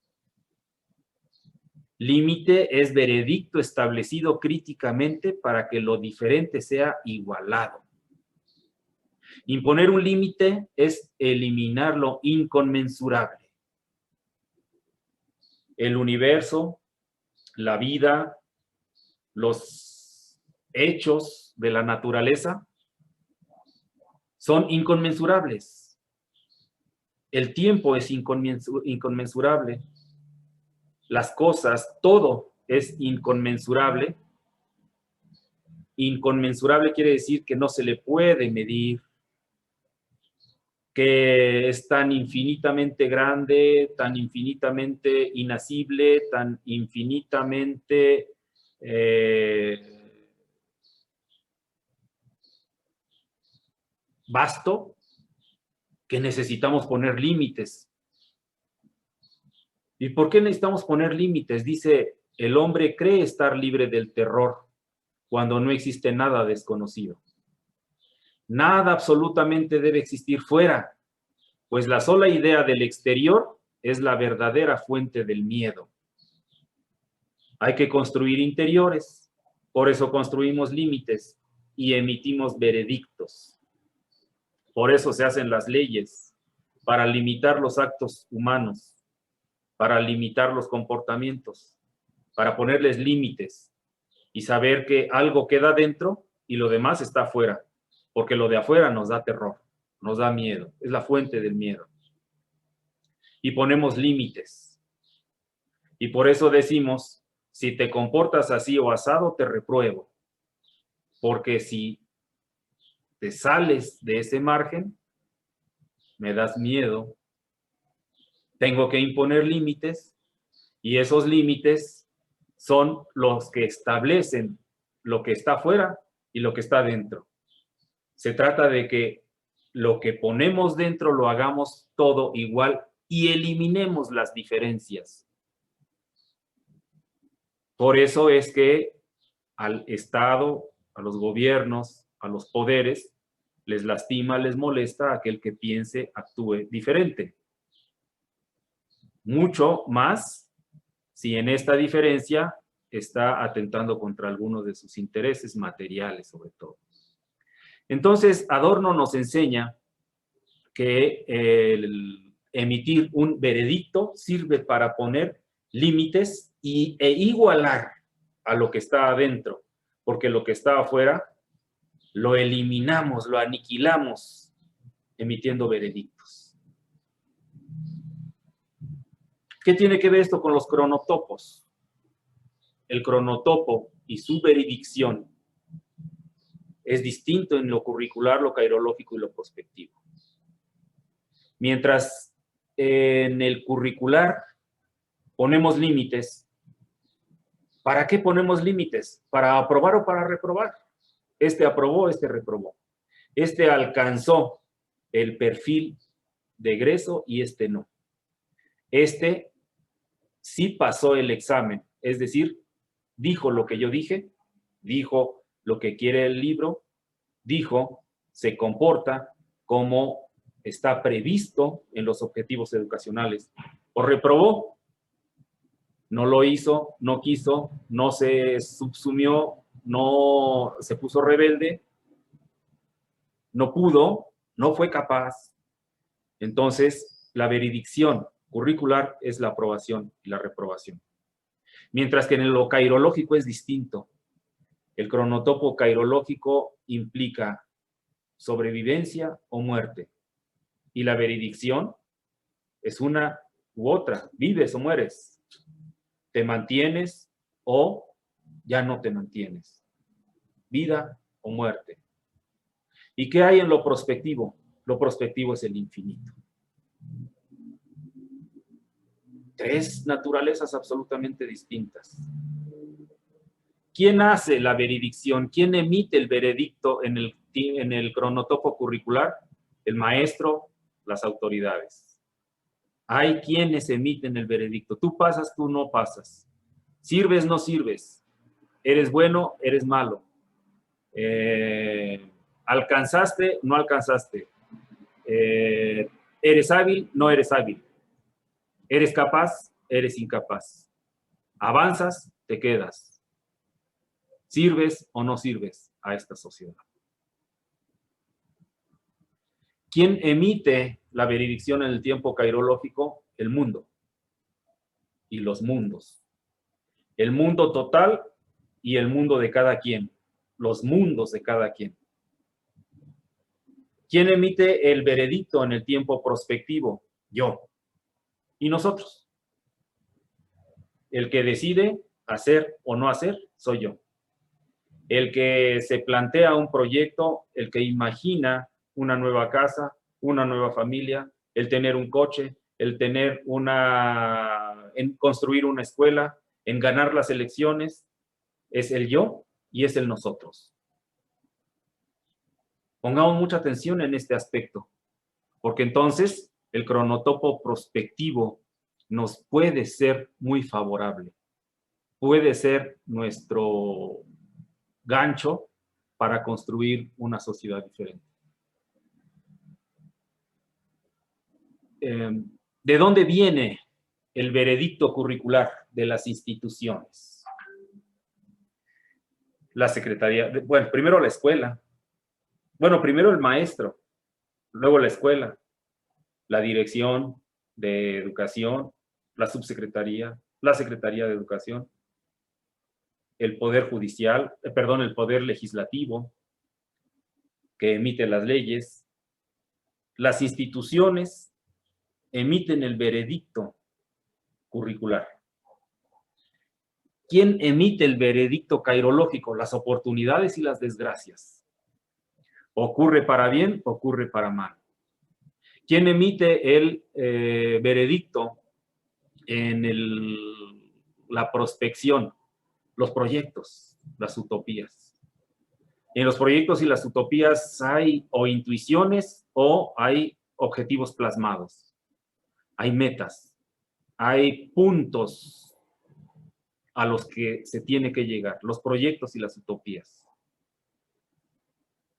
Speaker 1: Límite es veredicto establecido críticamente para que lo diferente sea igualado. Imponer un límite es eliminar lo inconmensurable. El universo, la vida, los hechos de la naturaleza son inconmensurables. El tiempo es inconmensurable. Las cosas, todo es inconmensurable. Inconmensurable quiere decir que no se le puede medir, que es tan infinitamente grande, tan infinitamente inasible, tan infinitamente vasto, que necesitamos poner límites. ¿Y por qué necesitamos poner límites? Dice, el hombre cree estar libre del terror cuando no existe nada desconocido. Nada absolutamente debe existir fuera, pues la sola idea del exterior es la verdadera fuente del miedo. Hay que construir interiores, por eso construimos límites y emitimos veredictos. Por eso se hacen las leyes, para limitar los actos humanos, para limitar los comportamientos, para ponerles límites y saber que algo queda dentro y lo demás está afuera, porque lo de afuera nos da terror, nos da miedo, es la fuente del miedo. Y ponemos límites. Y por eso decimos, si te comportas así o asado, te repruebo. Porque si te sales de ese margen, me das miedo. Tengo que imponer límites y esos límites son los que establecen lo que está afuera y lo que está dentro. Se trata de que lo que ponemos dentro lo hagamos todo igual y eliminemos las diferencias. Por eso es que al Estado, a los gobiernos, a los poderes, les lastima, les molesta a aquel que piense, actúe diferente. Mucho más si en esta diferencia está atentando contra algunos de sus intereses materiales, sobre todo. Entonces, Adorno nos enseña que el emitir un veredicto sirve para poner límites e igualar a lo que está adentro, porque lo que está afuera lo eliminamos, lo aniquilamos, emitiendo veredictos. ¿Qué tiene que ver esto con los cronotopos? El cronotopo y su veredicción es distinto en lo curricular, lo cairológico y lo prospectivo. Mientras en el curricular ponemos límites, ¿para qué ponemos límites? ¿Para aprobar o para reprobar? Este aprobó, este reprobó. Este alcanzó el perfil de egreso y este no. Este sí pasó el examen, es decir, dijo lo que yo dije, dijo lo que quiere el libro, dijo, se comporta como está previsto en los objetivos educacionales. O reprobó, no lo hizo, no quiso, no se subsumió, no se puso rebelde, no pudo, no fue capaz. Entonces, la veredicción curricular es la aprobación y la reprobación. Mientras que en lo cairológico es distinto. El cronotopo cairológico implica sobrevivencia o muerte. Y la veredicción es una u otra. Vives o mueres. Te mantienes o ya no te mantienes. Vida o muerte. ¿Y qué hay en lo prospectivo? Lo prospectivo es el infinito. Tres naturalezas absolutamente distintas. ¿Quién hace la veredicción? ¿Quién emite el veredicto en el cronotopo curricular? El maestro, las autoridades. Hay quienes emiten el veredicto. Tú pasas, tú no pasas. Sirves, no sirves. Eres bueno, eres malo. Alcanzaste, no alcanzaste. Eres hábil, no eres hábil. Eres capaz, eres incapaz. Avanzas, te quedas. ¿Sirves o no sirves a esta sociedad? ¿Quién emite la veredicción en el tiempo cairológico? El mundo y los mundos. El mundo total y el mundo de cada quien. Los mundos de cada quien. ¿Quién emite el veredicto en el tiempo prospectivo? Yo. ¿Y nosotros? El que decide hacer o no hacer, soy yo. El que se plantea un proyecto, el que imagina una nueva casa, una nueva familia, el tener un coche, el tener en construir una escuela, en ganar las elecciones, es el yo y es el nosotros. Pongamos mucha atención en este aspecto, porque entonces el cronotopo prospectivo nos puede ser muy favorable. Puede ser nuestro gancho para construir una sociedad diferente. ¿De dónde viene el veredicto curricular de las instituciones? La Secretaría, bueno, primero la escuela. Bueno, primero el maestro, luego la escuela, la Dirección de Educación, la Subsecretaría, la Secretaría de Educación, el Poder Judicial, el Poder Legislativo, que emite las leyes. Las instituciones emiten el veredicto curricular. ¿Quién emite el veredicto cairológico? Las oportunidades y las desgracias. Ocurre para bien, ocurre para mal. ¿Quién emite el veredicto en la prospección? Los proyectos, las utopías. En los proyectos y las utopías hay o intuiciones o hay objetivos plasmados. Hay metas, hay puntos a los que se tiene que llegar, los proyectos y las utopías.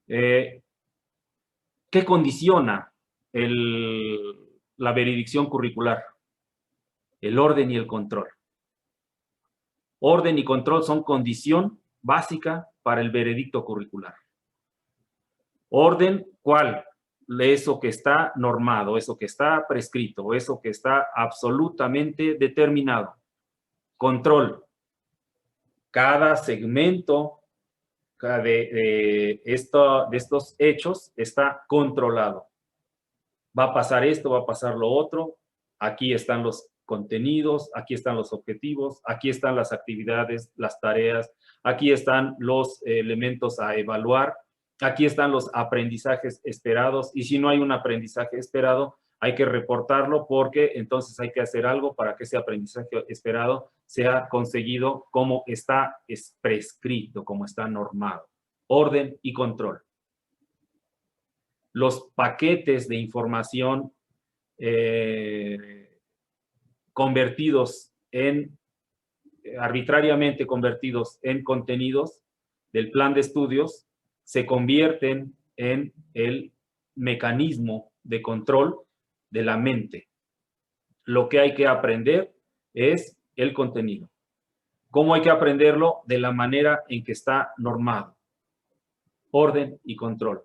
Speaker 1: ¿Qué condiciona la veredicción curricular? El orden y el control. Orden y control son condición básica para el veredicto curricular. Orden, ¿cuál? Eso que está normado, eso que está prescrito, eso que está absolutamente determinado. Control. Cada segmento de estos hechos está controlado. Va a pasar esto, va a pasar lo otro. Aquí están los contenidos, aquí están los objetivos, aquí están las actividades, las tareas, aquí están los elementos a evaluar, aquí están los aprendizajes esperados, y si no hay un aprendizaje esperado, hay que reportarlo porque entonces hay que hacer algo para que ese aprendizaje esperado sea conseguido como está prescrito, como está normado. Orden y control. Los paquetes de información arbitrariamente convertidos en contenidos del plan de estudios, se convierten en el mecanismo de control de la mente. Lo que hay que aprender es el contenido. ¿Cómo hay que aprenderlo? De la manera en que está normado. Orden y control.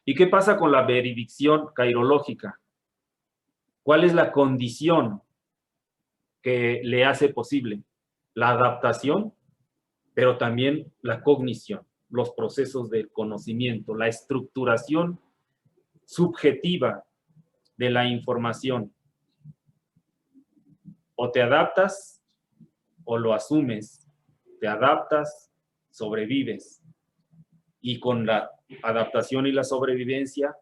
Speaker 1: ¿Y qué pasa con la veredicción cairológica? ¿Cuál es la condición que le hace posible? La adaptación, pero también la cognición, los procesos del conocimiento, la estructuración subjetiva de la información. O te adaptas o lo asumes. Te adaptas, sobrevives. Y con la adaptación y la sobrevivencia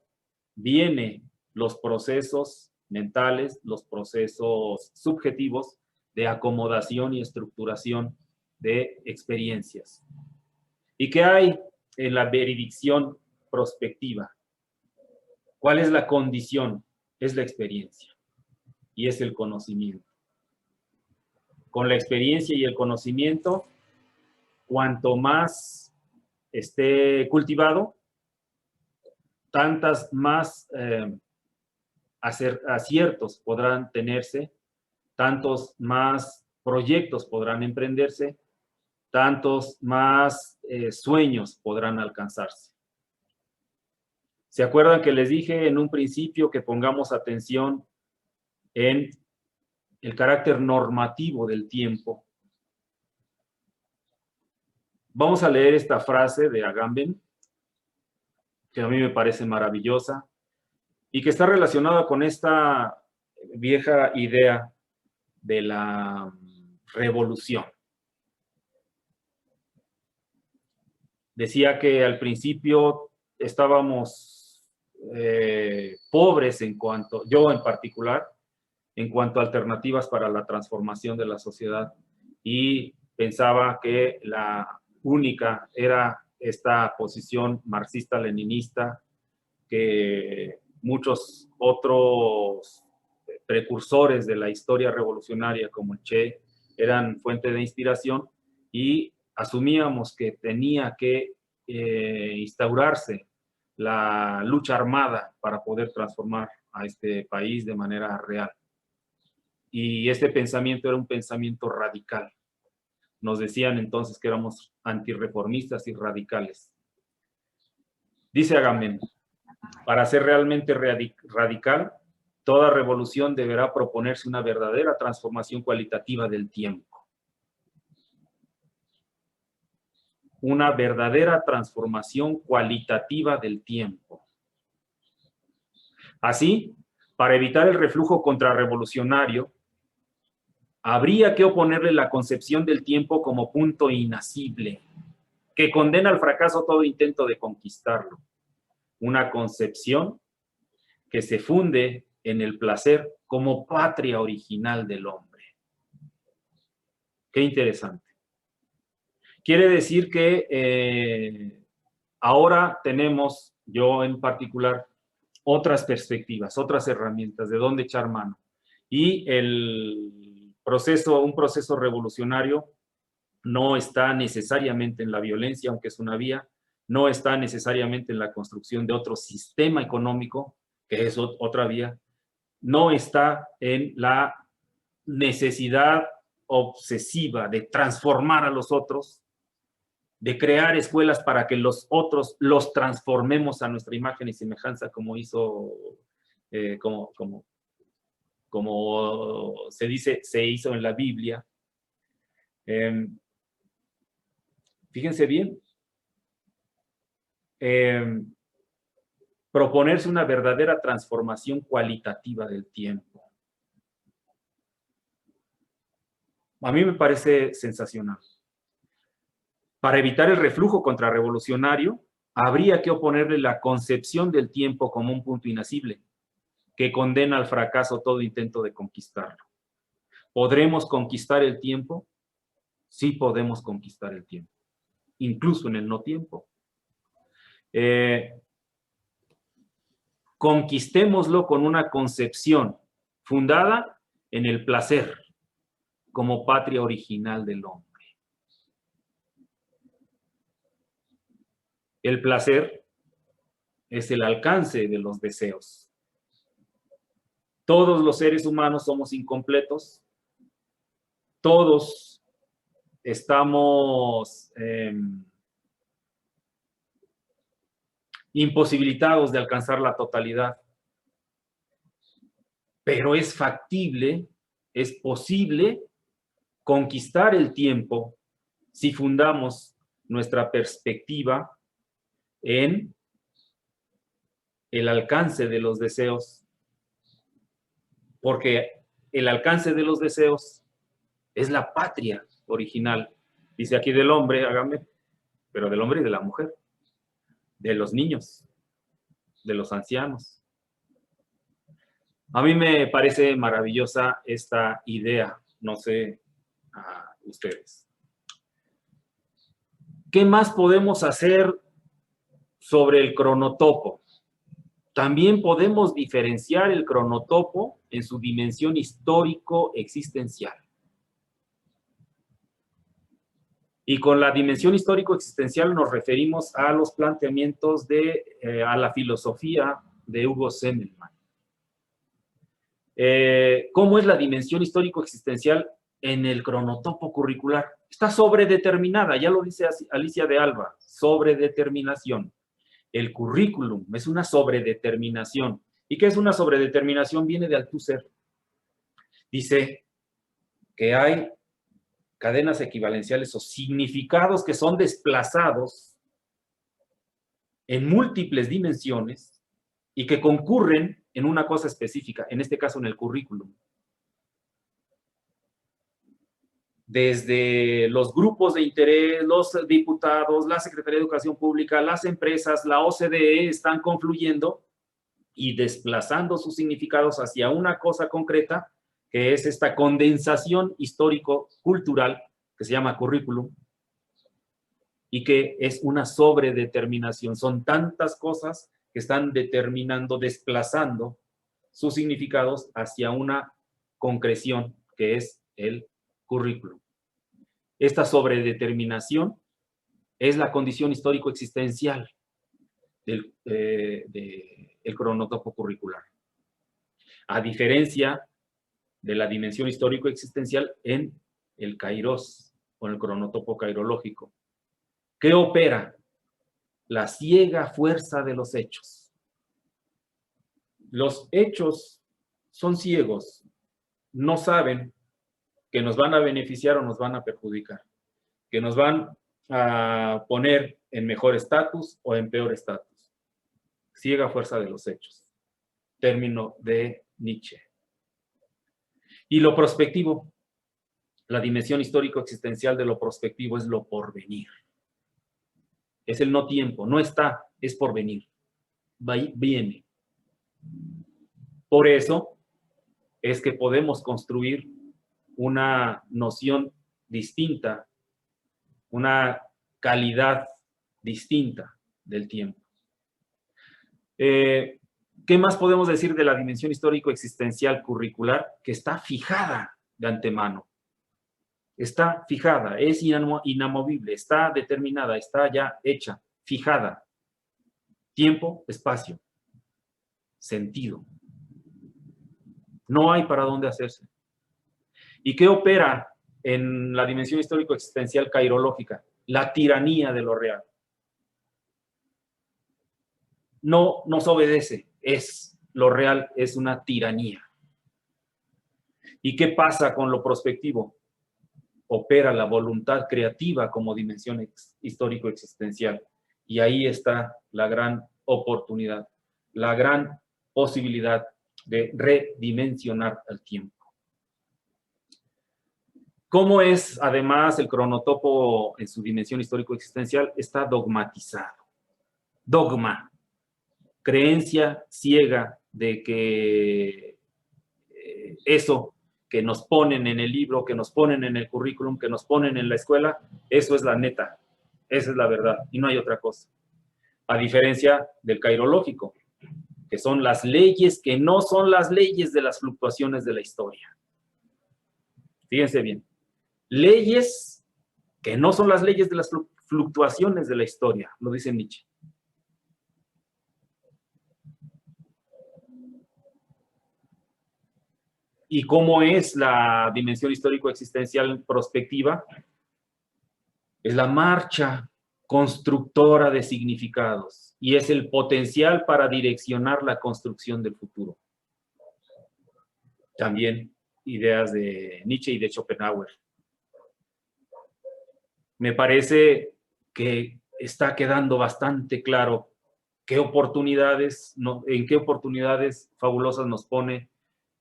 Speaker 1: vienen los procesos mentales, los procesos subjetivos de acomodación y estructuración de experiencias. ¿Y qué hay en la veredicción prospectiva? ¿Cuál es la condición? Es la experiencia y es el conocimiento. Con la experiencia y el conocimiento, cuanto más esté cultivado, tantas más aciertos podrán tenerse, tantos más proyectos podrán emprenderse, tantos más sueños podrán alcanzarse. ¿Se acuerdan que les dije en un principio que pongamos atención en el carácter normativo del tiempo? Vamos a leer esta frase de Agamben, que a mí me parece maravillosa y que está relacionada con esta vieja idea de la revolución. Decía que al principio estábamos pobres en cuanto, yo en particular, en cuanto a alternativas para la transformación de la sociedad, y pensaba que la única era esta posición marxista-leninista, que muchos otros precursores de la historia revolucionaria como el Che eran fuente de inspiración, y asumíamos que tenía que instaurarse la lucha armada para poder transformar a este país de manera real. Y este pensamiento era un pensamiento radical. Nos decían entonces que éramos antirreformistas y radicales. Dice Agamben, para ser realmente radical, toda revolución deberá proponerse una verdadera transformación cualitativa del tiempo. Una verdadera transformación cualitativa del tiempo. Así, para evitar el reflujo contrarrevolucionario, habría que oponerle la concepción del tiempo como punto inasible, que condena al fracaso todo intento de conquistarlo. Una concepción que se funde en el placer como patria original del hombre. Qué interesante. Quiere decir que ahora tenemos, yo en particular, otras perspectivas, otras herramientas de dónde echar mano. Y un proceso revolucionario no está necesariamente en la violencia, aunque es una vía, no está necesariamente en la construcción de otro sistema económico, que es otra vía, no está en la necesidad obsesiva de transformar a los otros, de crear escuelas para que los otros los transformemos a nuestra imagen y semejanza, como hizo, como se dice, se hizo en la Biblia. Fíjense bien, proponerse una verdadera transformación cualitativa del tiempo. A mí me parece sensacional. Para evitar el reflujo contrarrevolucionario, habría que oponerle la concepción del tiempo como un punto inacible, que condena al fracaso todo intento de conquistarlo. ¿Podremos conquistar el tiempo? Sí podemos conquistar el tiempo, incluso en el no tiempo. Conquistémoslo con una concepción fundada en el placer como patria original del hombre. El placer es el alcance de los deseos. Todos los seres humanos somos incompletos. Todos estamos imposibilitados de alcanzar la totalidad. Pero es factible, es posible conquistar el tiempo si fundamos nuestra perspectiva en el alcance de los deseos, porque el alcance de los deseos es la patria original. Dice aquí del hombre, hágame, pero del hombre y de la mujer, de los niños, de los ancianos. A mí me parece maravillosa esta idea, no sé a ustedes. ¿Qué más podemos hacer sobre el cronotopo? También podemos diferenciar el cronotopo en su dimensión histórico-existencial. Y con la dimensión histórico-existencial nos referimos a los planteamientos a la filosofía de Hugo Semmelmann. ¿Cómo es la dimensión histórico-existencial en el cronotopo curricular? Está sobredeterminada, ya lo dice Alicia de Alba, sobredeterminación. El currículum es una sobredeterminación. ¿Y qué es una sobredeterminación? Viene de Althusser. Dice que hay cadenas equivalenciales o significados que son desplazados en múltiples dimensiones y que concurren en una cosa específica, en este caso en el currículum. Desde los grupos de interés, los diputados, la Secretaría de Educación Pública, las empresas, la OCDE están confluyendo y desplazando sus significados hacia una cosa concreta, que es esta condensación histórico-cultural que se llama currículum y que es una sobredeterminación. Son tantas cosas que están determinando, desplazando sus significados hacia una concreción que es el currículum. Esta sobredeterminación es la condición histórico-existencial del cronotopo curricular. A diferencia de la dimensión histórico-existencial en el kairos o el cronotopo kairológico. ¿Qué opera? La ciega fuerza de los hechos. Los hechos son ciegos, no saben que nos van a beneficiar o nos van a perjudicar, que nos van a poner en mejor estatus o en peor estatus. Ciega fuerza de los hechos. Término de Nietzsche. Y lo prospectivo, la dimensión histórico-existencial de lo prospectivo es lo porvenir. Es el no tiempo, no está, es porvenir. Viene. Por eso es que podemos construir una noción distinta, una calidad distinta del tiempo. ¿Qué más podemos decir de la dimensión histórico-existencial curricular? Que está fijada de antemano. Está fijada, es inamovible, está determinada, está ya hecha, fijada. Tiempo, espacio, sentido. No hay para dónde hacerse. ¿Y qué opera en la dimensión histórico-existencial cairológica, la tiranía de lo real. No nos obedece, lo real es una tiranía. ¿Y qué pasa con lo prospectivo? Opera la voluntad creativa como dimensión histórico-existencial. Y ahí está la gran oportunidad, la gran posibilidad de redimensionar el tiempo. ¿Cómo es, además, el cronotopo en su dimensión histórico-existencial? Está dogmatizado. Dogma. Creencia ciega de que eso que nos ponen en el libro, que nos ponen en el currículum, que nos ponen en la escuela, eso es la neta. Esa es la verdad y no hay otra cosa. A diferencia del cairológico, que son las leyes que no son las leyes de las fluctuaciones de la historia. Fíjense bien. Leyes que no son las leyes de las fluctuaciones de la historia, lo dice Nietzsche. ¿Y cómo es la dimensión histórico-existencial prospectiva? Es la marcha constructora de significados y es el potencial para direccionar la construcción del futuro. También ideas de Nietzsche y de Schopenhauer. Me parece que está quedando bastante claro en qué oportunidades fabulosas nos pone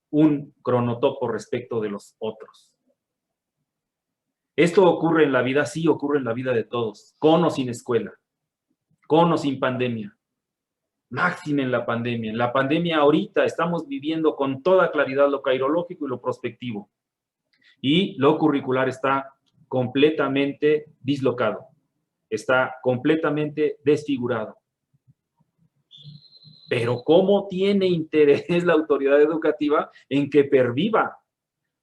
Speaker 1: un cronotopo respecto de los otros. Esto ocurre en la vida, sí ocurre en la vida de todos, con o sin escuela, con o sin pandemia, máxime en la pandemia. En la pandemia ahorita estamos viviendo con toda claridad lo cairológico y lo prospectivo. Y lo curricular está completamente dislocado, está completamente desfigurado. Pero ¿cómo tiene interés la autoridad educativa en que perviva?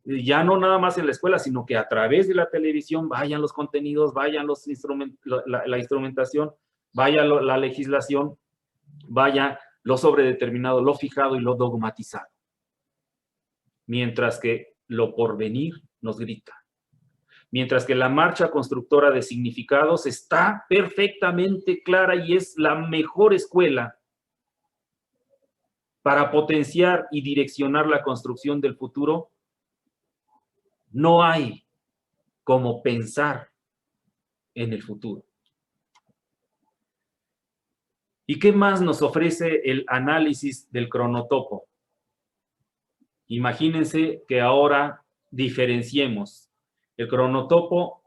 Speaker 1: Ya no nada más en la escuela, sino que a través de la televisión vayan los contenidos, vayan los la instrumentación, vaya la legislación, vaya lo sobredeterminado, lo fijado y lo dogmatizado. Mientras que lo porvenir nos grita. Mientras que la marcha constructora de significados está perfectamente clara y es la mejor escuela para potenciar y direccionar la construcción del futuro. No hay como pensar en el futuro. ¿Y qué más nos ofrece el análisis del cronotopo? Imagínense que ahora diferenciemos el cronotopo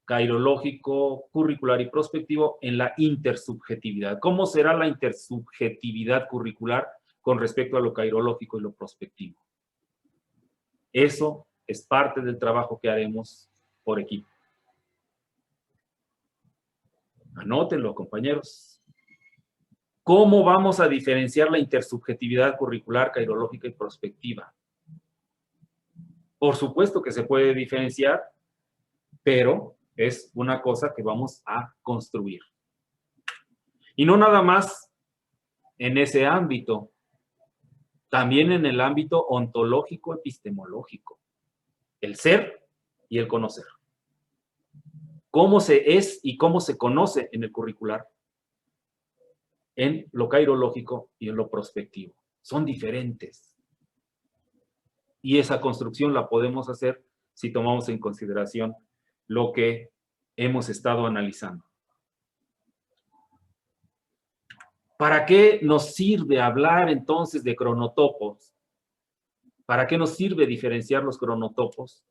Speaker 1: cairológico, curricular y prospectivo en la intersubjetividad. ¿Cómo será la intersubjetividad curricular con respecto a lo cairológico y lo prospectivo? Eso es parte del trabajo que haremos por equipo. Anótenlo, compañeros. ¿Cómo vamos a diferenciar la intersubjetividad curricular, cairológica y prospectiva? Por supuesto que se puede diferenciar, pero es una cosa que vamos a construir. Y no nada más en ese ámbito, también en el ámbito ontológico epistemológico. El ser y el conocer. ¿Cómo se es y cómo se conoce en el curricular? En lo cairológico y en lo prospectivo. Son diferentes. Y esa construcción la podemos hacer si tomamos en consideración lo que hemos estado analizando. ¿Para qué nos sirve hablar entonces de cronotopos? ¿Para qué nos sirve diferenciar los cronotopos?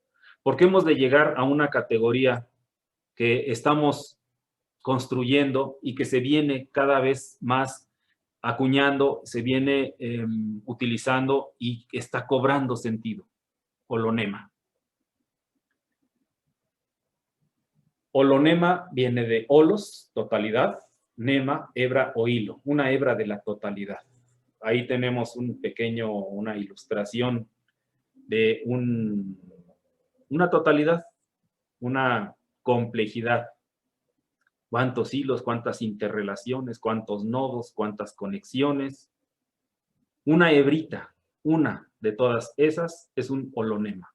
Speaker 1: Porque hemos de llegar a una categoría que estamos construyendo y que se viene cada vez más acuñando, se viene utilizando y está cobrando sentido. Holonema. Holonema viene de holos, totalidad, nema, hebra o hilo, una hebra de la totalidad. Ahí tenemos una ilustración de una totalidad, una complejidad. ¿Cuántos hilos, cuántas interrelaciones, cuántos nodos, cuántas conexiones? Una hebrita, una de todas esas es un holonema.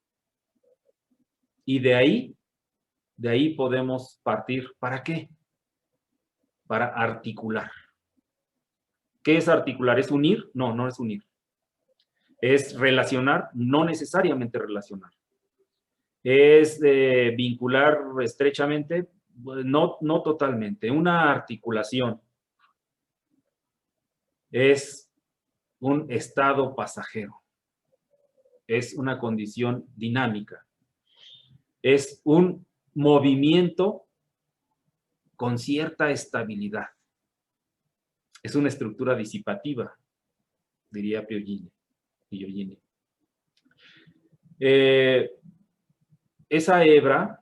Speaker 1: Y de ahí podemos partir. ¿Para qué? Para articular. ¿Qué es articular? ¿Es unir? No, no es unir. ¿Es relacionar? No necesariamente relacionar. ¿Es vincular estrechamente? No, no totalmente. Una articulación es un estado pasajero. Es una condición dinámica. Es un movimiento con cierta estabilidad. Es una estructura disipativa, diría Piogini. Esa hebra,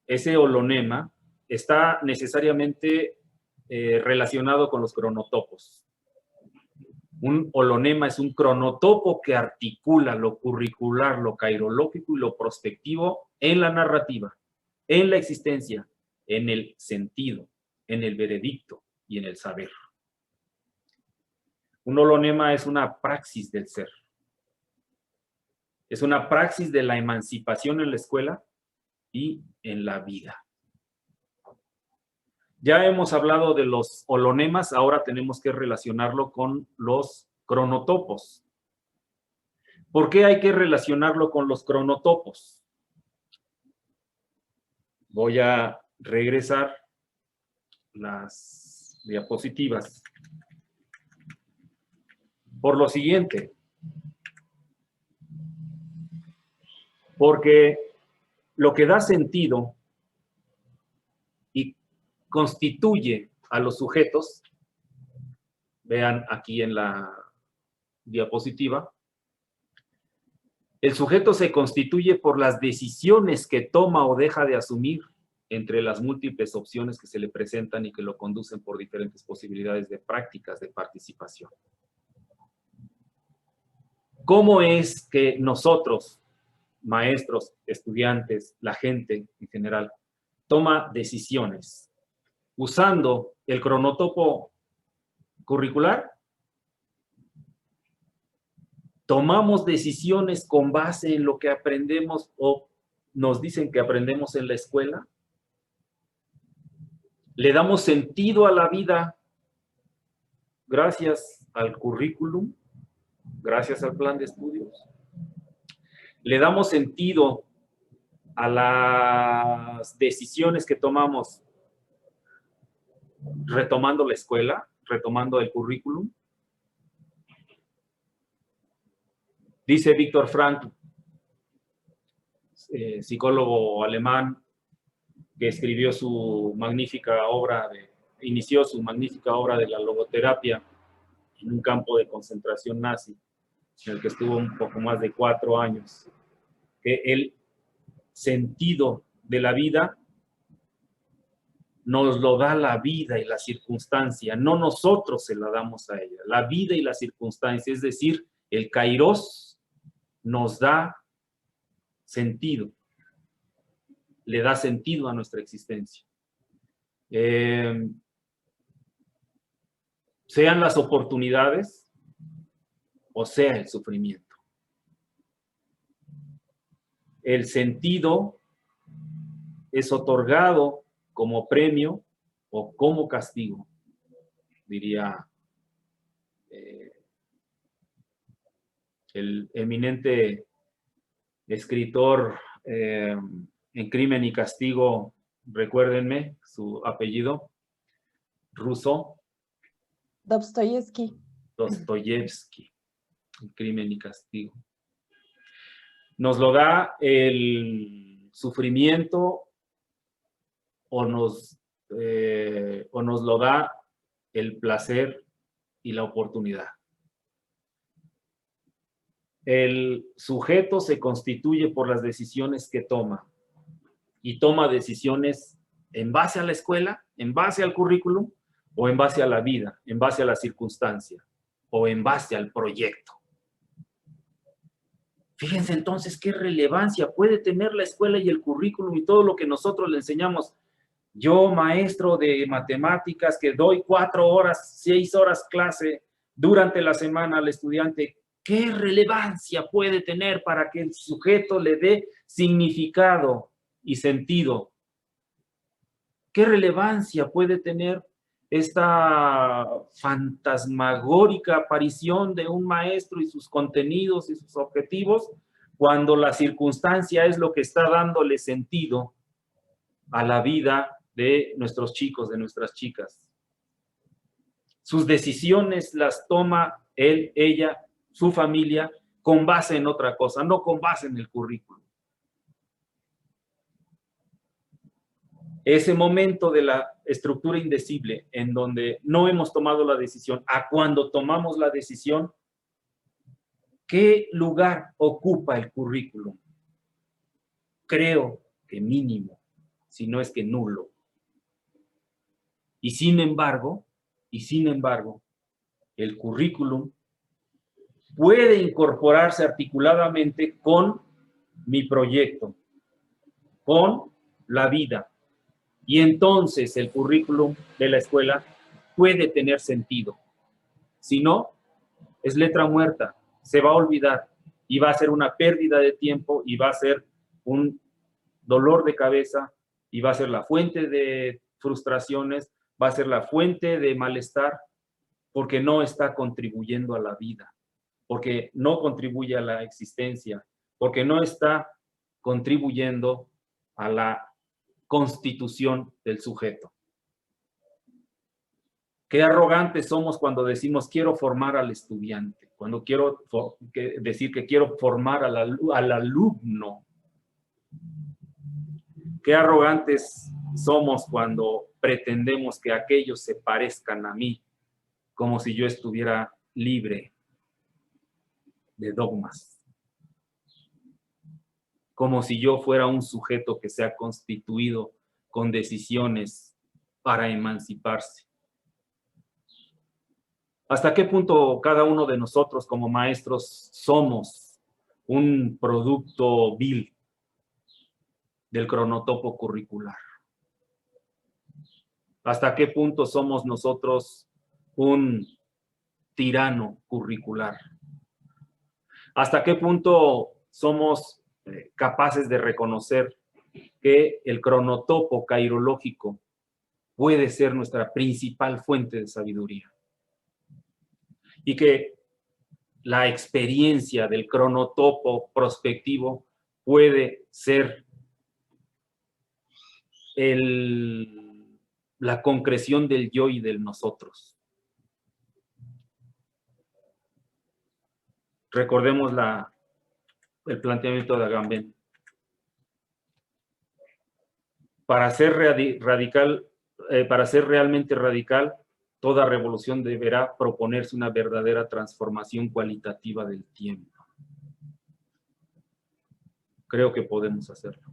Speaker 1: ese holonema, está necesariamente relacionado con los cronotopos. Un holonema es un cronotopo que articula lo curricular, lo cairológico y lo prospectivo en la narrativa, en la existencia, en el sentido, en el veredicto y en el saber. Un holonema es una praxis del ser. Es una praxis de la emancipación en la escuela y en la vida. Ya hemos hablado de los holonemas, ahora tenemos que relacionarlo con los cronotopos. ¿Por qué hay que relacionarlo con los cronotopos? Voy a regresar las diapositivas. Por lo siguiente. Porque lo que da sentido y constituye a los sujetos, vean aquí en la diapositiva, el sujeto se constituye por las decisiones que toma o deja de asumir entre las múltiples opciones que se le presentan y que lo conducen por diferentes posibilidades de prácticas de participación. ¿Cómo es que nosotros, maestros, estudiantes, la gente en general, toma decisiones usando el cronotopo curricular? Tomamos decisiones con base en lo que aprendemos o nos dicen que aprendemos en la escuela. Le damos sentido a la vida gracias al currículum, gracias al plan de estudios. Le damos sentido a las decisiones que tomamos retomando la escuela, retomando el currículum. Dice Viktor Frankl, psicólogo alemán, que escribió su magnífica obra, inició su magnífica obra de la logoterapia en un campo de concentración nazi, en el que estuvo un poco más de 4 años, que el sentido de la vida nos lo da la vida y la circunstancia, no nosotros se la damos a ella, la vida y la circunstancia, es decir, el kairos nos da sentido, le da sentido a nuestra existencia. Sean las oportunidades o sea el sufrimiento. El sentido es otorgado como premio o como castigo, diría el eminente escritor en Crimen y Castigo, recuérdenme su apellido, ruso.
Speaker 4: Dostoyevsky.
Speaker 1: Dostoyevsky, en Crimen y Castigo. Nos lo da el sufrimiento o nos lo da el placer y la oportunidad. El sujeto se constituye por las decisiones que toma y toma decisiones en base a la escuela, en base al currículum o en base a la vida, en base a la circunstancia o en base al proyecto. Fíjense entonces qué relevancia puede tener la escuela y el currículum y todo lo que nosotros le enseñamos. Yo, maestro de matemáticas, que doy 4 horas, 6 horas clase durante la semana al estudiante, ¿Qué relevancia puede tener para que el sujeto le dé significado y sentido? ¿Qué relevancia puede tener esta fantasmagórica aparición de un maestro y sus contenidos y sus objetivos cuando la circunstancia es lo que está dándole sentido a la vida de nuestros chicos, de nuestras chicas? Sus decisiones las toma él, ella, su familia, con base en otra cosa, no con base en el currículum. Ese momento de la estructura indecible en donde no hemos tomado la decisión, a cuando tomamos la decisión, ¿qué lugar ocupa el currículum? Creo que mínimo, si no es que nulo. Y sin embargo, el currículum puede incorporarse articuladamente con mi proyecto, con la vida. Y entonces el currículum de la escuela puede tener sentido. Si no, es letra muerta, se va a olvidar y va a ser una pérdida de tiempo y va a ser un dolor de cabeza y va a ser la fuente de frustraciones, va a ser la fuente de malestar porque no está contribuyendo a la vida, porque no contribuye a la existencia, porque no está contribuyendo a la constitución del sujeto. Qué arrogantes somos cuando decimos quiero formar al estudiante, cuando quiero decir que quiero formar al alumno. Qué arrogantes somos cuando pretendemos que aquellos se parezcan a mí, como si yo estuviera libre de dogmas. Como si yo fuera un sujeto que se ha constituido con decisiones para emanciparse. ¿Hasta qué punto cada uno de nosotros como maestros somos un producto vil del cronotopo curricular? ¿Hasta qué punto somos nosotros un tirano curricular? ¿Hasta qué punto somos capaces de reconocer que el cronotopo cairológico puede ser nuestra principal fuente de sabiduría? Y que la experiencia del cronotopo prospectivo puede ser la concreción del yo y del nosotros. Recordemos el planteamiento de Agamben. Para ser realmente radical, toda revolución deberá proponerse una verdadera transformación cualitativa del tiempo. Creo que podemos hacerlo.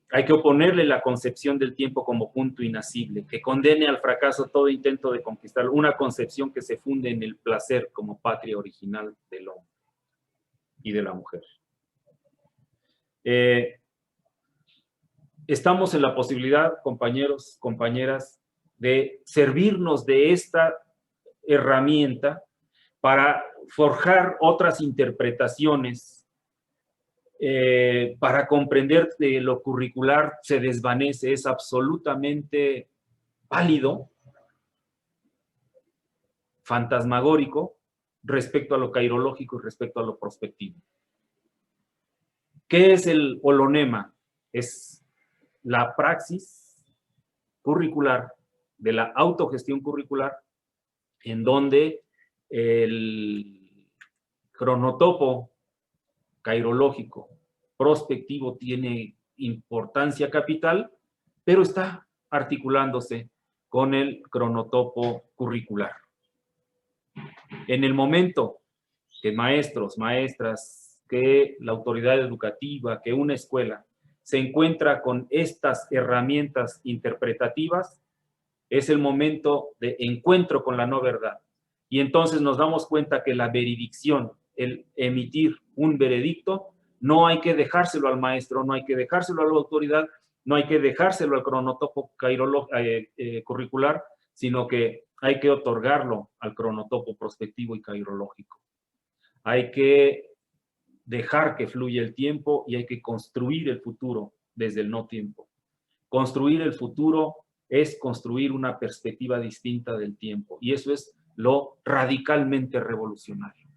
Speaker 1: Hay que oponerle la concepción del tiempo como punto inasible, que condene al fracaso todo intento de conquistar una concepción que se funde en el placer como patria original del hombre y de la mujer. Estamos en la posibilidad, compañeros, compañeras, de servirnos de esta herramienta para forjar otras interpretaciones, para comprender que lo curricular se desvanece, es absolutamente pálido, fantasmagórico, respecto a lo cairológico y respecto a lo prospectivo. ¿Qué es el holonema? Es la praxis curricular de la autogestión curricular, en donde el cronotopo cairológico prospectivo tiene importancia capital, pero está articulándose con el cronotopo curricular. En el momento que maestros, maestras, que la autoridad educativa, que una escuela se encuentra con estas herramientas interpretativas, es el momento de encuentro con la no verdad. Y entonces nos damos cuenta que la veredicción, el emitir un veredicto, no hay que dejárselo al maestro, no hay que dejárselo a la autoridad, no hay que dejárselo al cronotopo curricular, sino que hay que otorgarlo al cronotopo prospectivo y cairológico. Hay que dejar que fluya el tiempo y hay que construir el futuro desde el no tiempo. Construir el futuro es construir una perspectiva distinta del tiempo, y eso es lo radicalmente revolucionario.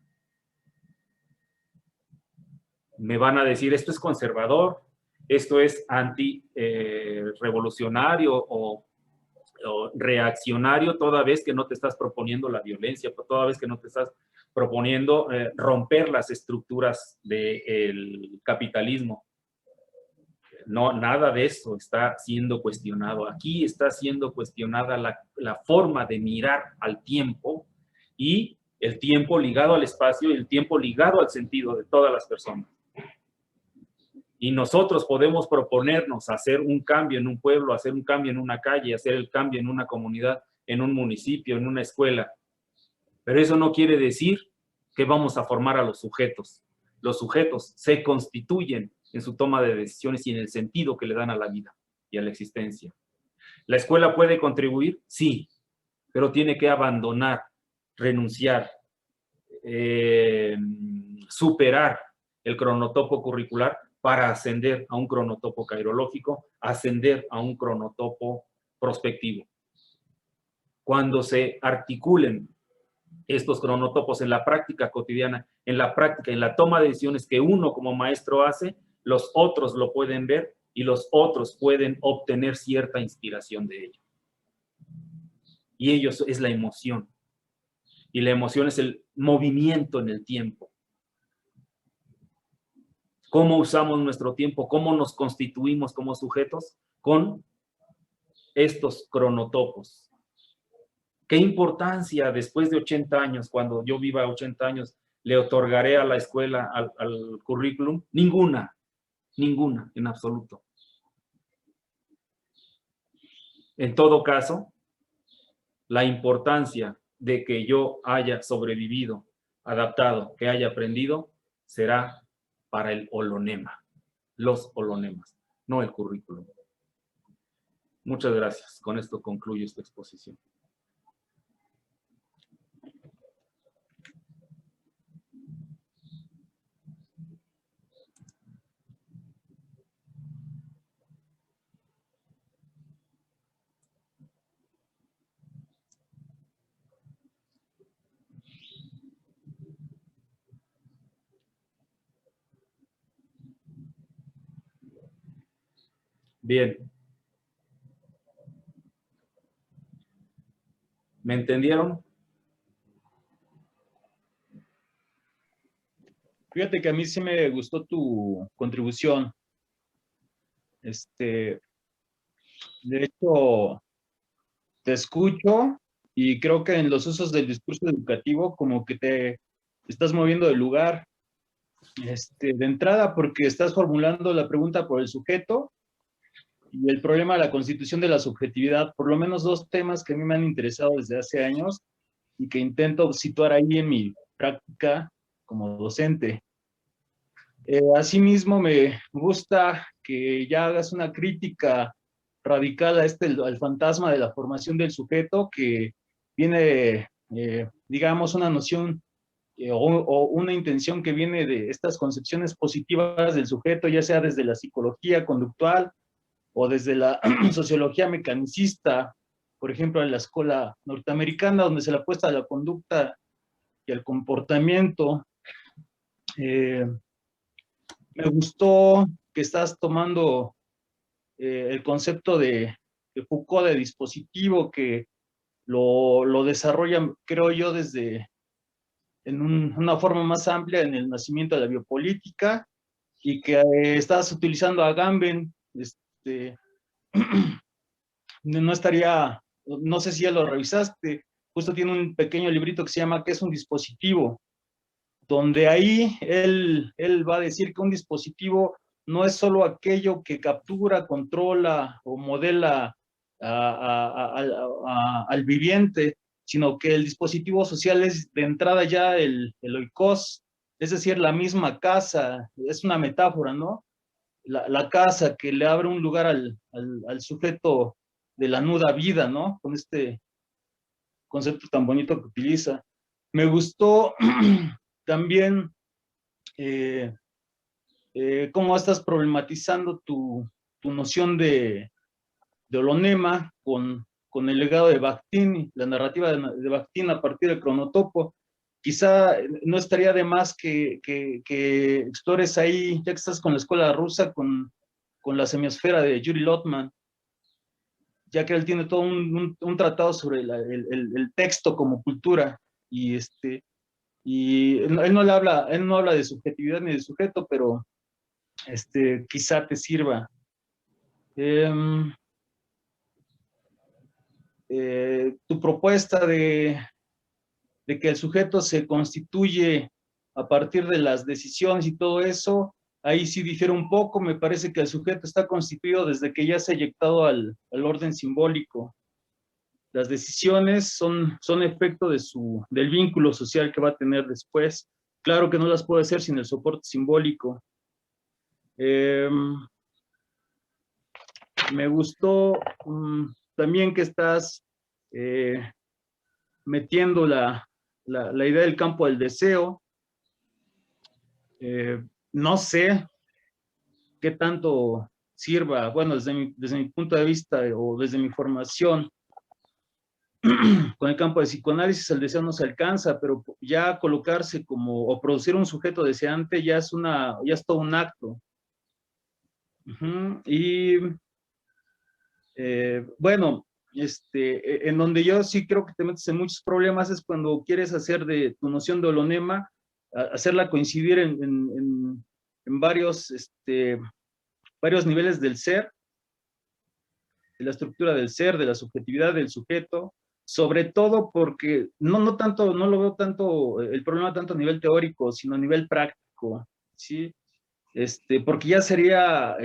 Speaker 1: Me van a decir, esto es conservador, esto es anti-revolucionario o reaccionario, toda vez que no te estás proponiendo la violencia, toda vez que no te estás proponiendo romper las estructuras del capitalismo. No, nada de eso está siendo cuestionado. Aquí está siendo cuestionada la forma de mirar al tiempo, y el tiempo ligado al espacio y el tiempo ligado al sentido de todas las personas. Y nosotros podemos proponernos hacer un cambio en un pueblo, hacer un cambio en una calle, hacer el cambio en una comunidad, en un municipio, en una escuela. Pero eso no quiere decir que vamos a formar a los sujetos. Los sujetos se constituyen en su toma de decisiones y en el sentido que le dan a la vida y a la existencia. ¿La escuela puede contribuir? Sí, pero tiene que abandonar, renunciar, superar el cronotopo curricular para ascender a un cronotopo cairológico, ascender a un cronotopo prospectivo. Cuando se articulen estos cronotopos en la práctica cotidiana, en la práctica, en la toma de decisiones que uno como maestro hace, los otros lo pueden ver y los otros pueden obtener cierta inspiración de ello. Y ello es la emoción. Y la emoción es el movimiento en el tiempo. ¿Cómo usamos nuestro tiempo? ¿Cómo nos constituimos como sujetos? Con estos cronotopos. ¿Qué importancia después de 80 años, cuando yo viva 80 años, le otorgaré a la escuela, al currículum? Ninguna, ninguna, en absoluto. En todo caso, la importancia de que yo haya sobrevivido, adaptado, que haya aprendido, será para el holonema, los holonemas, no el currículum. Muchas gracias. Con esto concluyo esta exposición. Bien. ¿Me entendieron?
Speaker 2: Fíjate que a mí sí me gustó tu contribución. De hecho, te escucho y creo que en los usos del discurso educativo como que te estás moviendo del lugar. De entrada porque estás formulando la pregunta por el sujeto y el problema de la constitución de la subjetividad, por lo menos dos temas que a mí me han interesado desde hace años y que intento situar ahí en mi práctica como docente. Asimismo, me gusta que ya hagas una crítica radical a al fantasma de la formación del sujeto, que viene, digamos, una noción o una intención que viene de estas concepciones positivas del sujeto, ya sea desde la psicología conductual o desde la sociología mecanicista, por ejemplo, en la escuela norteamericana, donde se le apuesta a la conducta y al comportamiento. Me gustó que estás tomando el concepto de Foucault de dispositivo, que lo desarrolla, creo yo, desde una forma más amplia en el nacimiento de la biopolítica, y que estás utilizando a Agamben. No estaría, no sé si ya lo revisaste, justo tiene un pequeño librito que se llama ¿Qué es un dispositivo?, donde ahí él va a decir que un dispositivo no es solo aquello que captura, controla o modela al viviente, sino que el dispositivo social es de entrada ya el oikos, es decir, la misma casa. Es una metáfora, ¿no? La casa que le abre un lugar al sujeto de la nuda vida, ¿no? Con concepto tan bonito que utiliza. Me gustó también cómo estás problematizando tu noción de Olonema con el legado de Bakhtin, la narrativa de Bakhtin a partir del cronotopo. Quizá no estaría de más que explores ahí, ya que estás con la escuela rusa, con la semiosfera de Yuri Lotman, ya que él tiene todo un tratado sobre el texto como cultura, y él no habla de subjetividad ni de sujeto, pero quizá te sirva. Tu propuesta de que el sujeto se constituye a partir de las decisiones y todo eso, ahí sí difiere un poco. Me parece que el sujeto está constituido desde que ya se ha eyectado al orden simbólico. Las decisiones son efecto del vínculo social que va a tener después. Claro que no las puede hacer sin el soporte simbólico. Me gustó también que estás metiendo la idea del campo del deseo. No sé qué tanto sirva, bueno, desde mi punto de vista o desde mi formación, con el campo de psicoanálisis el deseo no se alcanza, pero ya colocarse como, o producir un sujeto deseante ya es todo un acto. Y bueno, en donde yo sí creo que te metes en muchos problemas es cuando quieres hacer de tu noción de holonema, hacerla coincidir en varios niveles del ser, de la estructura del ser, de la subjetividad del sujeto, sobre todo porque no lo veo tanto el problema tanto a nivel teórico, sino a nivel práctico, ¿sí? Porque ya sería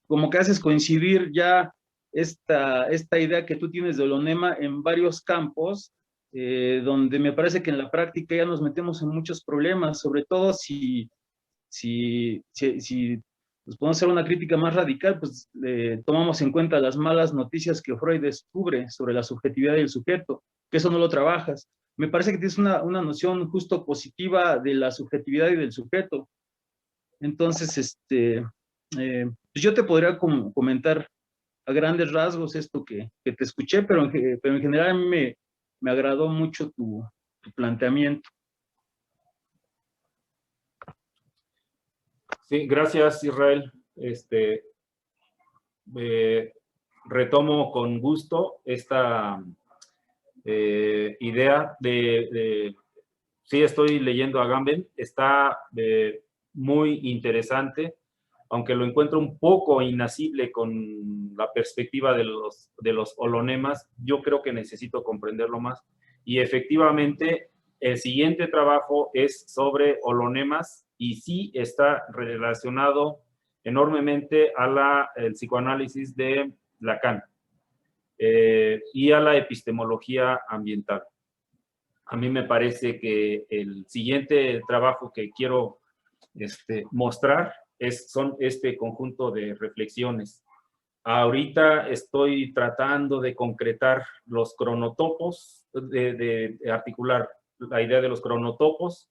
Speaker 2: como que haces coincidir ya esta idea que tú tienes de holonema en varios campos, donde me parece que en la práctica ya nos metemos en muchos problemas, sobre todo si nos podemos hacer una crítica más radical, pues tomamos en cuenta las malas noticias que Freud descubre sobre la subjetividad del sujeto, que eso no lo trabajas. Me parece que tienes una noción justo positiva de la subjetividad y del sujeto. Entonces, pues yo te podría comentar a grandes rasgos esto que te escuché, pero en general a mí me agradó mucho tu planteamiento.
Speaker 1: Sí, gracias, Israel. Retomo con gusto esta idea sí, estoy leyendo a Agamben, está muy interesante, aunque lo encuentro un poco inasible con la perspectiva de los holonemas. Yo creo que necesito comprenderlo más, y efectivamente el siguiente trabajo es sobre holonemas, y sí está relacionado enormemente al psicoanálisis de Lacan y a la epistemología ambiental. A mí me parece que el siguiente trabajo que quiero mostrar son este conjunto de reflexiones. Ahorita estoy tratando de concretar los cronotopos, de articular la idea de los cronotopos,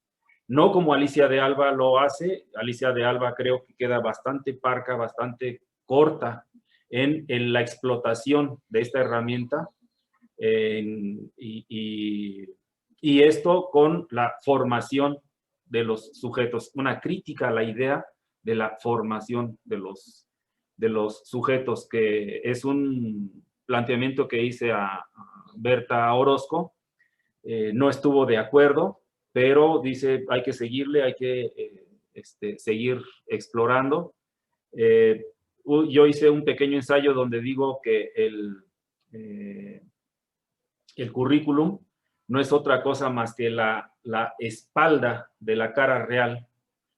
Speaker 1: no como Alicia de Alba lo hace. Alicia de Alba creo que queda bastante parca, bastante corta en la explotación de esta herramienta, y esto con la formación de los sujetos, una crítica a la idea de la formación de los sujetos, que es un planteamiento que hice a Berta Orozco. No estuvo de acuerdo, pero dice hay que seguirle, hay que seguir explorando. Yo hice un pequeño ensayo donde digo que el currículum no es otra cosa más que la espalda de la cara real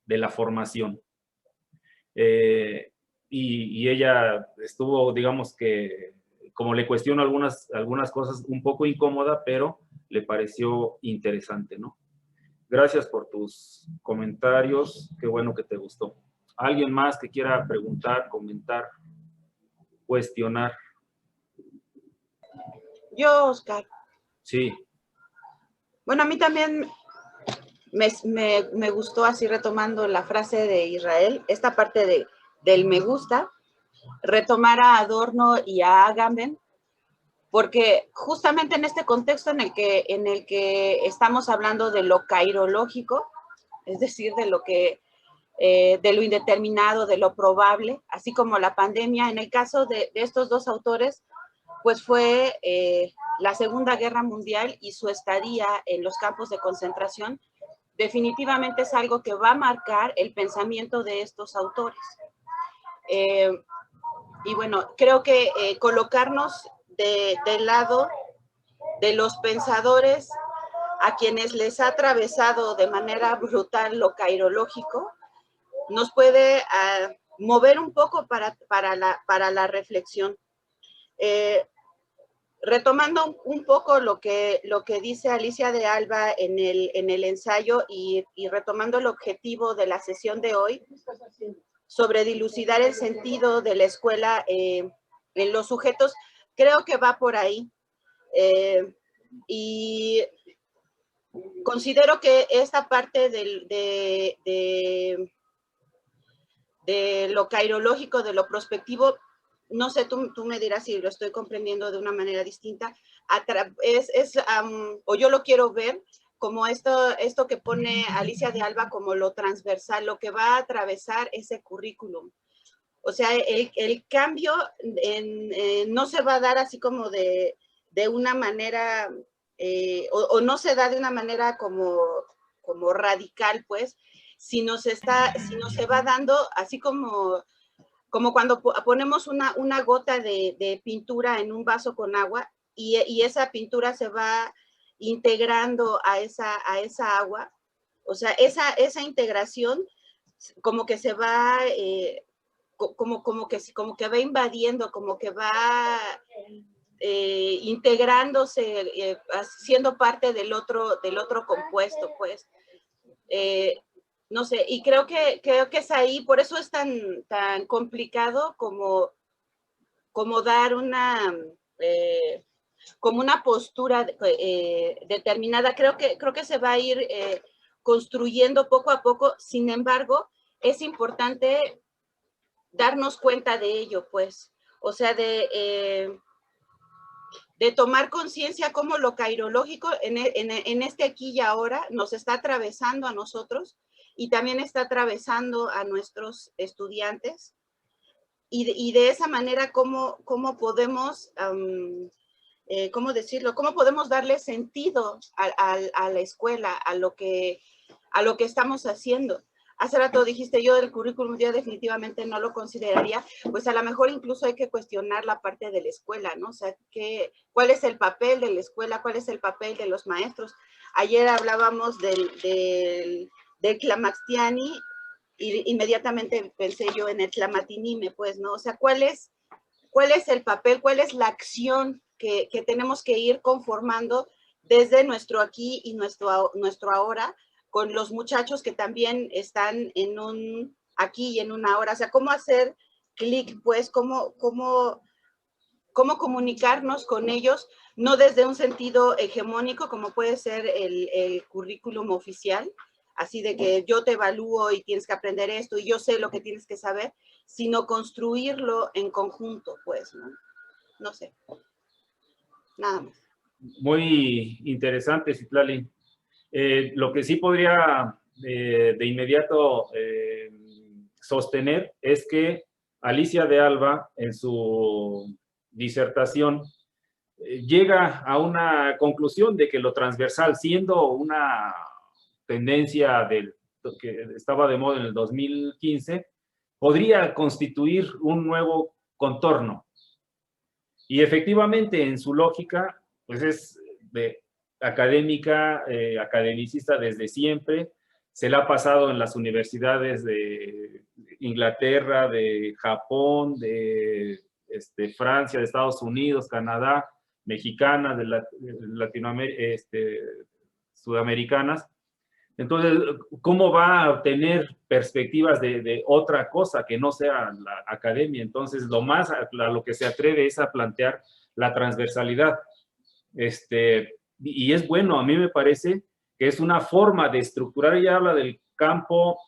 Speaker 1: de la formación. Y ella estuvo, digamos que, como le cuestiono algunas cosas, un poco incómoda, pero le pareció interesante, ¿no? Gracias por tus comentarios, qué bueno que te gustó. ¿Alguien más que quiera preguntar, comentar, cuestionar?
Speaker 5: Yo, Oscar.
Speaker 1: Sí.
Speaker 5: Bueno, a mí también me gustó, así retomando la frase de Israel, esta parte del me gusta, retomar a Adorno y a Agamben, porque justamente en este contexto en el que estamos hablando de lo cairológico, es decir, de lo indeterminado, de lo probable, así como la pandemia, en el caso de estos dos autores, pues fue la Segunda Guerra Mundial y su estadía en los campos de concentración, definitivamente es algo que va a marcar el pensamiento de estos autores. Y bueno, creo que colocarnos del lado de los pensadores a quienes les ha atravesado de manera brutal lo cairológico, nos puede mover un poco para la reflexión. Retomando un poco lo que dice Alicia de Alba en el ensayo y retomando el objetivo de la sesión de hoy sobre dilucidar el sentido de la escuela en los sujetos, creo que va por ahí. Y considero que esta parte de lo cairológico, de lo prospectivo, no sé, tú me dirás si lo estoy comprendiendo de una manera distinta, o yo lo quiero ver como esto que pone Alicia de Alba como lo transversal, lo que va a atravesar ese currículum. O sea, el cambio no se va a dar así como de una manera, o no se da de una manera como radical, pues, sino se va dando así como cuando ponemos una gota de pintura en un vaso con agua y esa pintura se va integrando a esa agua. O sea, esa integración como que se va, como que va invadiendo, como que va integrándose, siendo parte del otro compuesto, pues. No sé, y creo que es ahí, por eso es tan complicado como dar como una postura determinada. Creo que se va a ir construyendo poco a poco. Sin embargo, es importante darnos cuenta de ello, pues. O sea, de tomar conciencia cómo lo cairológico en este aquí y ahora nos está atravesando a nosotros y también está atravesando a nuestros estudiantes. Y de esa manera, ¿cómo podemos, cómo decirlo? ¿Cómo podemos darle sentido a la escuela, a lo que estamos haciendo? Hace rato dijiste, yo del currículum yo definitivamente no lo consideraría, pues a lo mejor incluso hay que cuestionar la parte de la escuela, ¿no? O sea, ¿cuál es el papel de la escuela? ¿Cuál es el papel de los maestros? Ayer hablábamos del Clamaxtiani y inmediatamente pensé yo en el Clamatinime, pues, ¿no? O sea, ¿cuál es el papel? ¿Cuál es la acción que tenemos que ir conformando desde nuestro aquí y nuestro ahora, con los muchachos que también están en un aquí y en una ahora? O sea, ¿cómo hacer clic, pues? ¿Cómo comunicarnos con ellos? No desde un sentido hegemónico, como puede ser el currículum oficial, así de que yo te evalúo y tienes que aprender esto y yo sé lo que tienes que saber, sino construirlo en conjunto, pues, ¿no? No sé. Nada más.
Speaker 1: Muy interesante, Citlali. Lo que sí podría de inmediato sostener es que Alicia de Alba, en su disertación, llega a una conclusión de que lo transversal, siendo una tendencia que estaba de moda en el 2015, podría constituir un nuevo contorno. Y efectivamente, en su lógica, pues es de académica, academicista desde siempre. Se la ha pasado en las universidades de Inglaterra, de Japón, de Francia, de Estados Unidos, Canadá, mexicanas, de Latinoamérica, sudamericanas. Entonces, ¿cómo va a obtener perspectivas de otra cosa que no sea la academia? Entonces, lo más a lo que se atreve es a plantear la transversalidad. y es bueno, a mí me parece que es una forma de estructurar. Ella habla del campo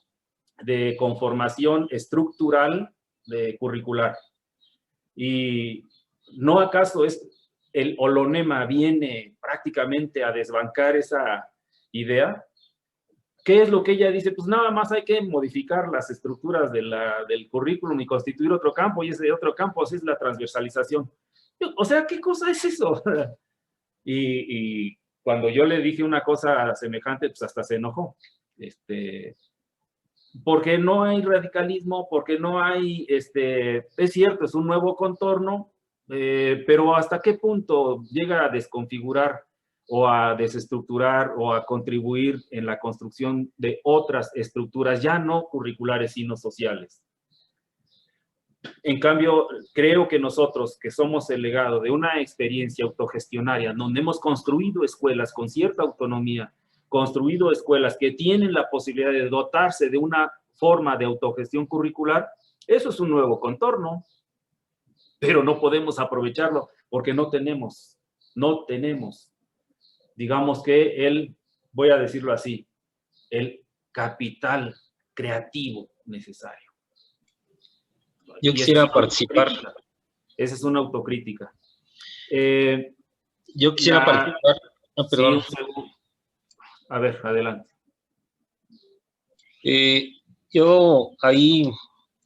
Speaker 1: de conformación estructural de curricular. Y no acaso el holonema viene prácticamente a desbancar esa idea. ¿Qué es lo que ella dice? Pues nada más hay que modificar las estructuras del currículum y constituir otro campo, y ese otro campo así es la transversalización. O sea, ¿qué cosa es eso? Y cuando yo le dije una cosa semejante, pues hasta se enojó. Porque no hay radicalismo, porque no hay, es cierto, es un nuevo contorno, pero ¿hasta qué punto llega a desconfigurar o a desestructurar o a contribuir en la construcción de otras estructuras, ya no curriculares, sino sociales? En cambio, creo que nosotros, que somos el legado de una experiencia autogestionaria, donde hemos construido escuelas con cierta autonomía, construido escuelas que tienen la posibilidad de dotarse de una forma de autogestión curricular, eso es un nuevo contorno, pero no podemos aprovecharlo porque no tenemos, digamos que voy a decirlo así, el capital creativo necesario.
Speaker 6: Yo quisiera participar.
Speaker 1: Esa es una autocrítica.
Speaker 6: Yo quisiera participar. Ah, perdón.
Speaker 1: Sí, a ver, adelante.
Speaker 6: Yo ahí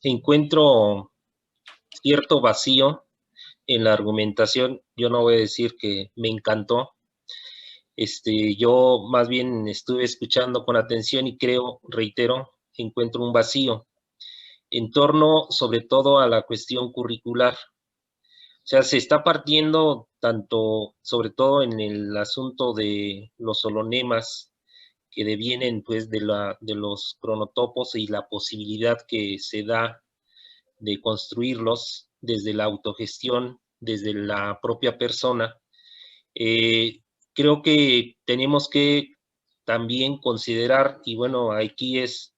Speaker 6: encuentro cierto vacío en la argumentación. Yo no voy a decir que me encantó. Yo más bien estuve escuchando con atención y reitero, encuentro un vacío en torno sobre todo a la cuestión curricular. O sea, se está partiendo tanto, sobre todo en el asunto de los holonemas que devienen pues de los cronotopos y la posibilidad que se da de construirlos desde la autogestión, desde la propia persona. Creo que tenemos que también considerar, y bueno, aquí es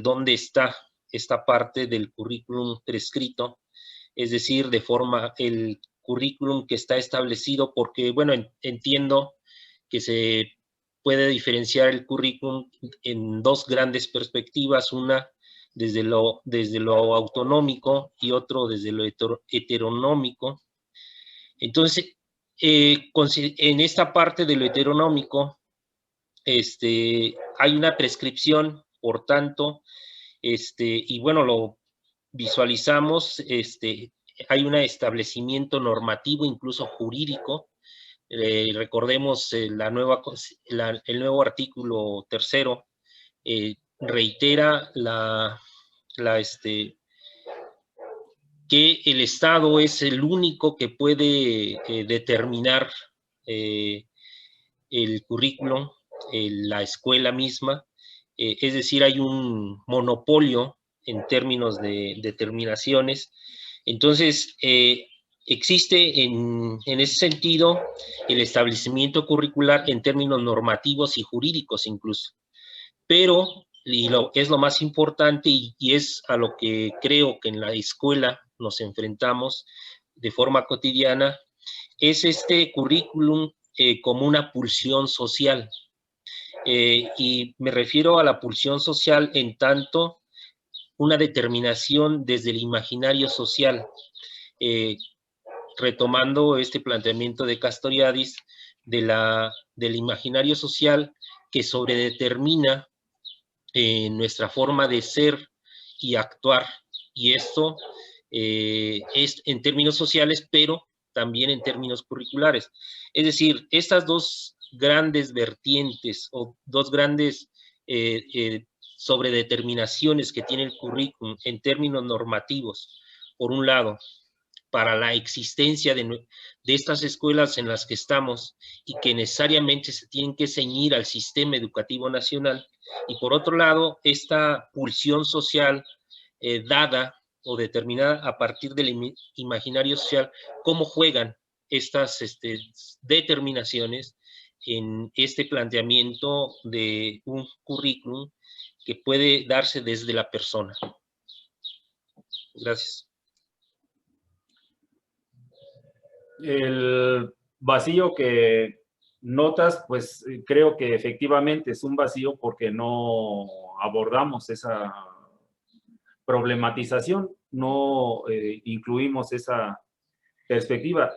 Speaker 6: dónde está esta parte del currículum prescrito, es decir, el currículum que está establecido, porque, bueno, entiendo que se puede diferenciar el currículum en dos grandes perspectivas, una desde lo autonómico y otro desde lo heteronómico. Entonces, en esta parte de lo heteronómico, hay una prescripción, por tanto, y bueno, lo visualizamos, hay un establecimiento normativo, incluso jurídico. Recordemos el nuevo artículo 3º, reitera que el Estado es el único que puede determinar el currículum, la escuela misma, es decir, hay un monopolio en términos de determinaciones. Entonces, existe en ese sentido el establecimiento curricular en términos normativos y jurídicos incluso. Pero, es lo más importante y es a lo que creo que en la escuela nos enfrentamos de forma cotidiana, es este currículum como una pulsión social. Y me refiero a la pulsión social en tanto una determinación desde el imaginario social, retomando este planteamiento de Castoriadis del imaginario social que sobredetermina nuestra forma de ser y actuar, y esto es en términos sociales, pero también en términos curriculares. Es decir, estas dos grandes vertientes o dos grandes sobredeterminaciones que tiene el currículum en términos normativos, por un lado, para la existencia de estas escuelas en las que estamos y que necesariamente se tienen que ceñir al sistema educativo nacional, y por otro lado, esta pulsión social dada o determinada a partir del imaginario social, cómo juegan estas determinaciones en este planteamiento de un currículum que puede darse desde la persona. Gracias.
Speaker 1: El vacío que notas, pues creo que efectivamente es un vacío porque no abordamos esa problematización, no incluimos esa perspectiva.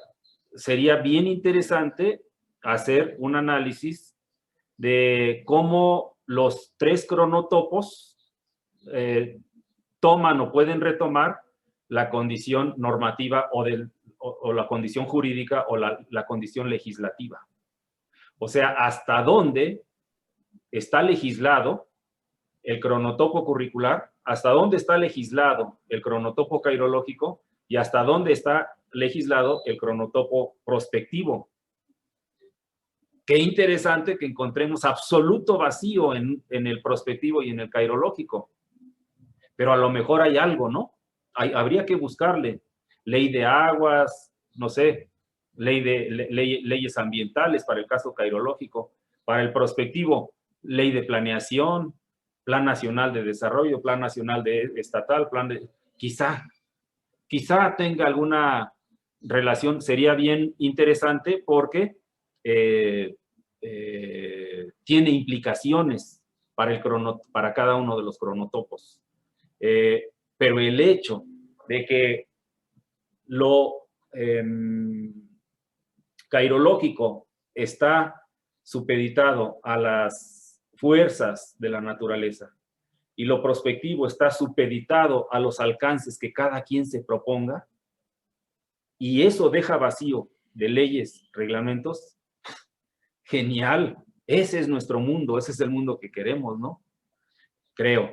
Speaker 1: Sería bien interesante hacer un análisis de cómo los 3 cronotopos toman o pueden retomar la condición normativa o la condición jurídica o la condición legislativa. O sea, hasta dónde está legislado el cronotopo curricular, hasta dónde está legislado el cronotopo cairológico y hasta dónde está legislado el cronotopo prospectivo. Qué interesante que encontremos absoluto vacío en el prospectivo y en el cairológico. Pero a lo mejor hay algo, ¿no? Habría que buscarle. Ley de aguas, no sé, leyes ambientales para el caso cairológico. Para el prospectivo, ley de planeación, Plan Nacional de Desarrollo, Plan Nacional Estatal, quizá tenga alguna relación. Sería bien interesante porque tiene implicaciones para cada uno de los cronotopos. Pero el hecho de que lo cairológico está supeditado a las fuerzas de la naturaleza y lo prospectivo está supeditado a los alcances que cada quien se proponga, y eso deja vacío de leyes, reglamentos, genial. Ese es nuestro mundo, ese es el mundo que queremos, ¿no? Creo.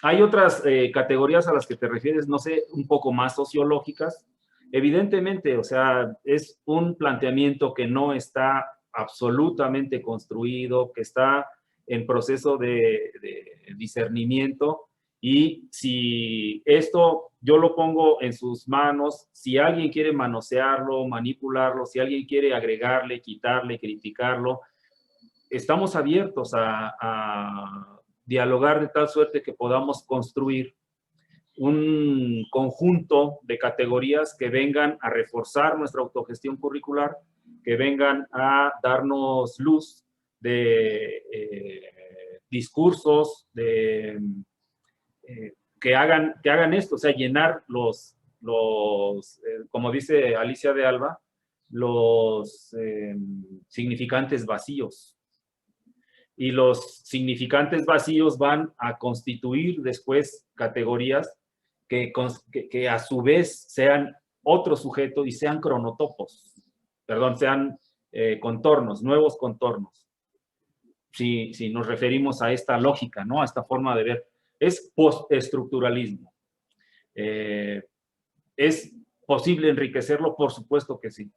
Speaker 1: Hay otras categorías a las que te refieres, no sé, un poco más sociológicas. Evidentemente, o sea, es un planteamiento que no está absolutamente construido, que está en proceso de discernimiento, y si esto yo lo pongo en sus manos, si alguien quiere manosearlo, manipularlo, si alguien quiere agregarle, quitarle, criticarlo, estamos abiertos a dialogar de tal suerte que podamos construir un conjunto de categorías que vengan a reforzar nuestra autogestión curricular, que vengan a darnos luz de discursos, que hagan esto, o sea, llenar como dice Alicia de Alba, los significantes vacíos. Y los significantes vacíos van a constituir después categorías que a su vez sean otro sujeto y sean cronotopos, perdón, sean contornos, nuevos contornos. Si nos referimos a esta lógica, ¿no? A esta forma de ver. Es postestructuralismo. ¿Es posible enriquecerlo? Por supuesto que sí.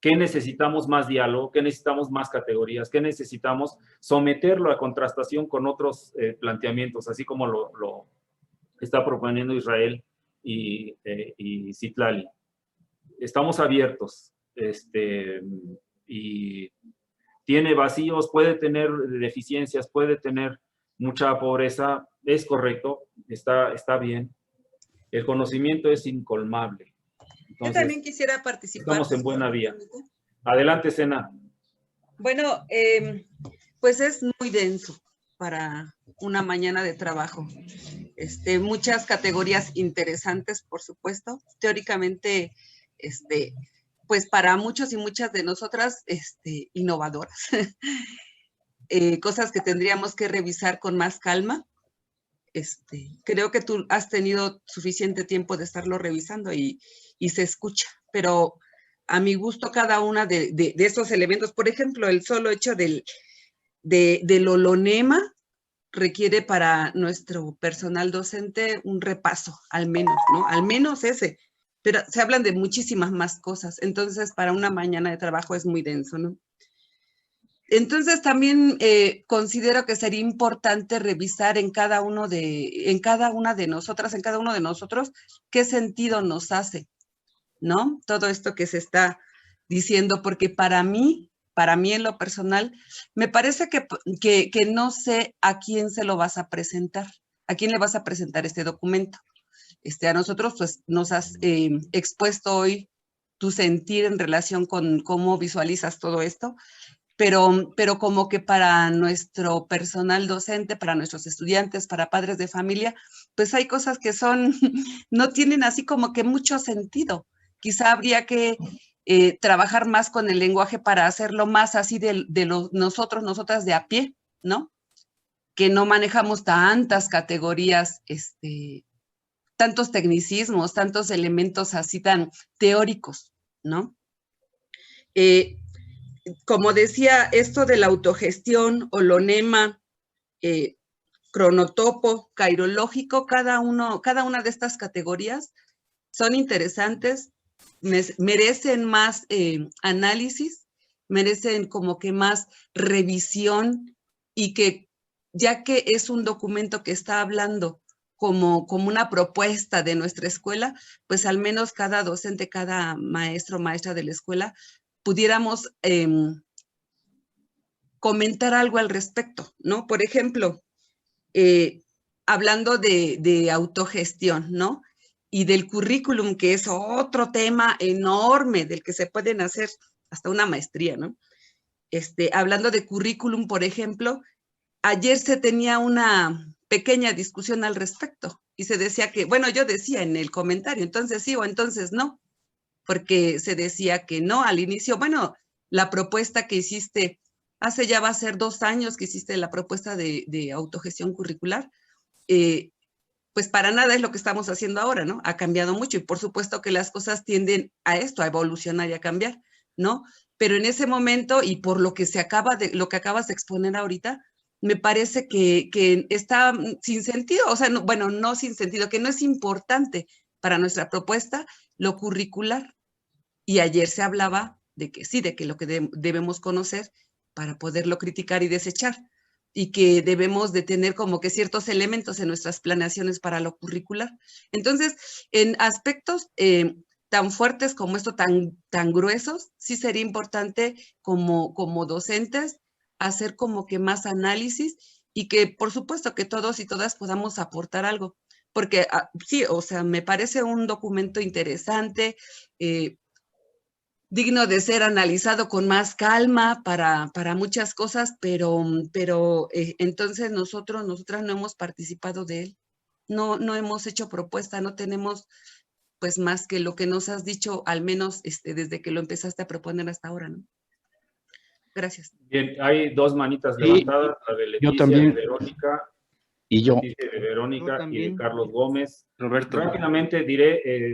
Speaker 1: ¿Qué necesitamos? Más diálogo, ¿qué necesitamos? Más categorías, ¿qué necesitamos? Someterlo a contrastación con otros planteamientos, así como lo está proponiendo Israel y Citlali. Estamos abiertos, y tiene vacíos, puede tener deficiencias, puede tener mucha pobreza, es correcto, está bien. El conocimiento es incolmable. Entonces,
Speaker 7: yo también quisiera participar.
Speaker 1: Estamos en buena vía. Adelante, Sena.
Speaker 7: Bueno, pues es muy denso para una mañana de trabajo. Muchas categorías interesantes, por supuesto. Teóricamente, pues para muchos y muchas de nosotras, innovadoras. Cosas que tendríamos que revisar con más calma. Creo que tú has tenido suficiente tiempo de estarlo revisando y se escucha, pero a mi gusto cada una de estos elementos, por ejemplo, el solo hecho del holonema requiere para nuestro personal docente un repaso, al menos, ¿no? Al menos ese, pero se hablan de muchísimas más cosas, entonces para una mañana de trabajo es muy denso, ¿no? Entonces también considero que sería importante revisar en cada una de nosotras, en cada uno de nosotros, qué sentido nos hace, ¿no? Todo esto que se está diciendo, porque para mí en lo personal, me parece que no sé a quién se lo vas a presentar, a quién le vas a presentar este documento. A nosotros pues nos has expuesto hoy tu sentir en relación con cómo visualizas todo esto, pero como que para nuestro personal docente, para nuestros estudiantes, para padres de familia, pues hay cosas que son, no tienen así como que mucho sentido. Quizá habría que trabajar más con el lenguaje para hacerlo más así de nosotros, nosotras de a pie, ¿no? Que no manejamos tantas categorías, tantos tecnicismos, tantos elementos así tan teóricos, ¿no? Como decía, esto de la autogestión, holonema, cronotopo, cairológico, cada una de estas categorías son interesantes, merecen más análisis, merecen como que más revisión, y que ya que es un documento que está hablando como una propuesta de nuestra escuela, pues al menos cada docente, cada maestro o maestra de la escuela pudiéramos comentar algo al respecto, ¿no? Por ejemplo, hablando de autogestión, ¿no? Y del currículum, que es otro tema enorme del que se pueden hacer hasta una maestría, ¿no? Hablando de currículum, por ejemplo, ayer se tenía una pequeña discusión al respecto y se decía que, bueno, yo decía en el comentario, entonces sí o entonces no, porque se decía que no al inicio. Bueno, la propuesta que hiciste hace ya va a ser 2 años que hiciste la propuesta de autogestión curricular, pues para nada es lo que estamos haciendo ahora, ¿no? Ha cambiado mucho y por supuesto que las cosas tienden a esto, a evolucionar y a cambiar, ¿no? Pero en ese momento, y por lo que lo que acabas de exponer ahorita, me parece que está sin sentido, o sea, no, bueno, no sin sentido, que no es importante para nuestra propuesta lo curricular. Y ayer se hablaba de que sí, de que lo que debemos conocer para poderlo criticar y desechar, y que debemos de tener como que ciertos elementos en nuestras planeaciones para lo curricular. Entonces, en aspectos tan fuertes como esto, tan gruesos, sí sería importante como docentes hacer como que más análisis, y que por supuesto que todos y todas podamos aportar algo, porque sí, o sea, me parece un documento interesante, digno de ser analizado con más calma para muchas cosas, pero entonces nosotras no hemos participado de él, no hemos hecho propuesta, no tenemos pues más que lo que nos has dicho, al menos desde que lo empezaste a proponer hasta ahora, ¿no? Gracias.
Speaker 1: Bien, hay 2 manitas
Speaker 8: Sí,
Speaker 1: levantadas, la de
Speaker 8: yo
Speaker 1: Leticia,
Speaker 8: también.
Speaker 1: de Verónica,
Speaker 8: Y yo.
Speaker 1: Leticia de Verónica
Speaker 2: Yo
Speaker 1: y de
Speaker 2: también.
Speaker 1: Carlos Gómez.
Speaker 8: Roberto.
Speaker 1: Rápidamente diré,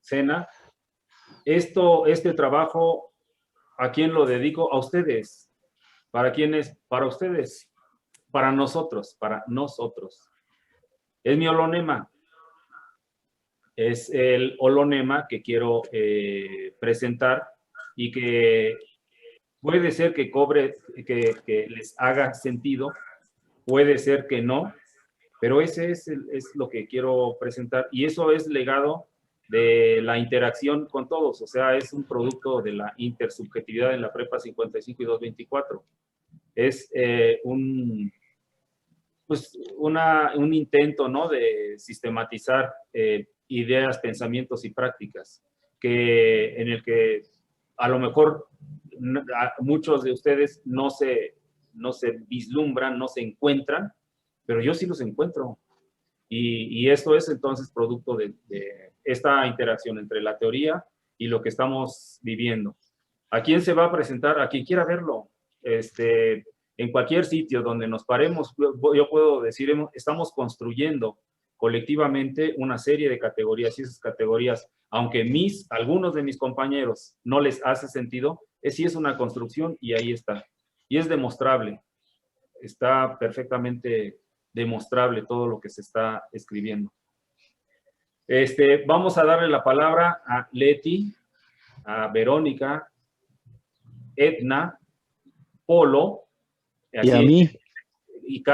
Speaker 1: Sena, este trabajo, ¿a quién lo dedico? A ustedes. ¿Para quiénes? Para ustedes. Para nosotros, Es mi holonema. Es el holonema que quiero presentar, y que puede ser que que les haga sentido, puede ser que no, pero ese es lo que quiero presentar, y eso es legado de la interacción con todos, o sea, es un producto de la intersubjetividad en la prepa 55 y 224. Es un intento, ¿no?, de sistematizar ideas, pensamientos y prácticas, en el que a lo mejor muchos de ustedes no se vislumbran, no se encuentran, pero yo sí los encuentro. Y esto es entonces producto de esta interacción entre la teoría y lo que estamos viviendo. ¿A quién se va a presentar? A quien quiera verlo. En cualquier sitio donde nos paremos, yo puedo decir, estamos construyendo colectivamente una serie de categorías, y esas categorías, aunque algunos de mis compañeros no les hace sentido, sí es una construcción, y ahí está. Y es demostrable, está perfectamente demostrable todo lo que se está escribiendo. Vamos a darle la palabra a Leti, a Verónica, Edna, Polo,
Speaker 8: Y a mí.
Speaker 1: Y Carlos.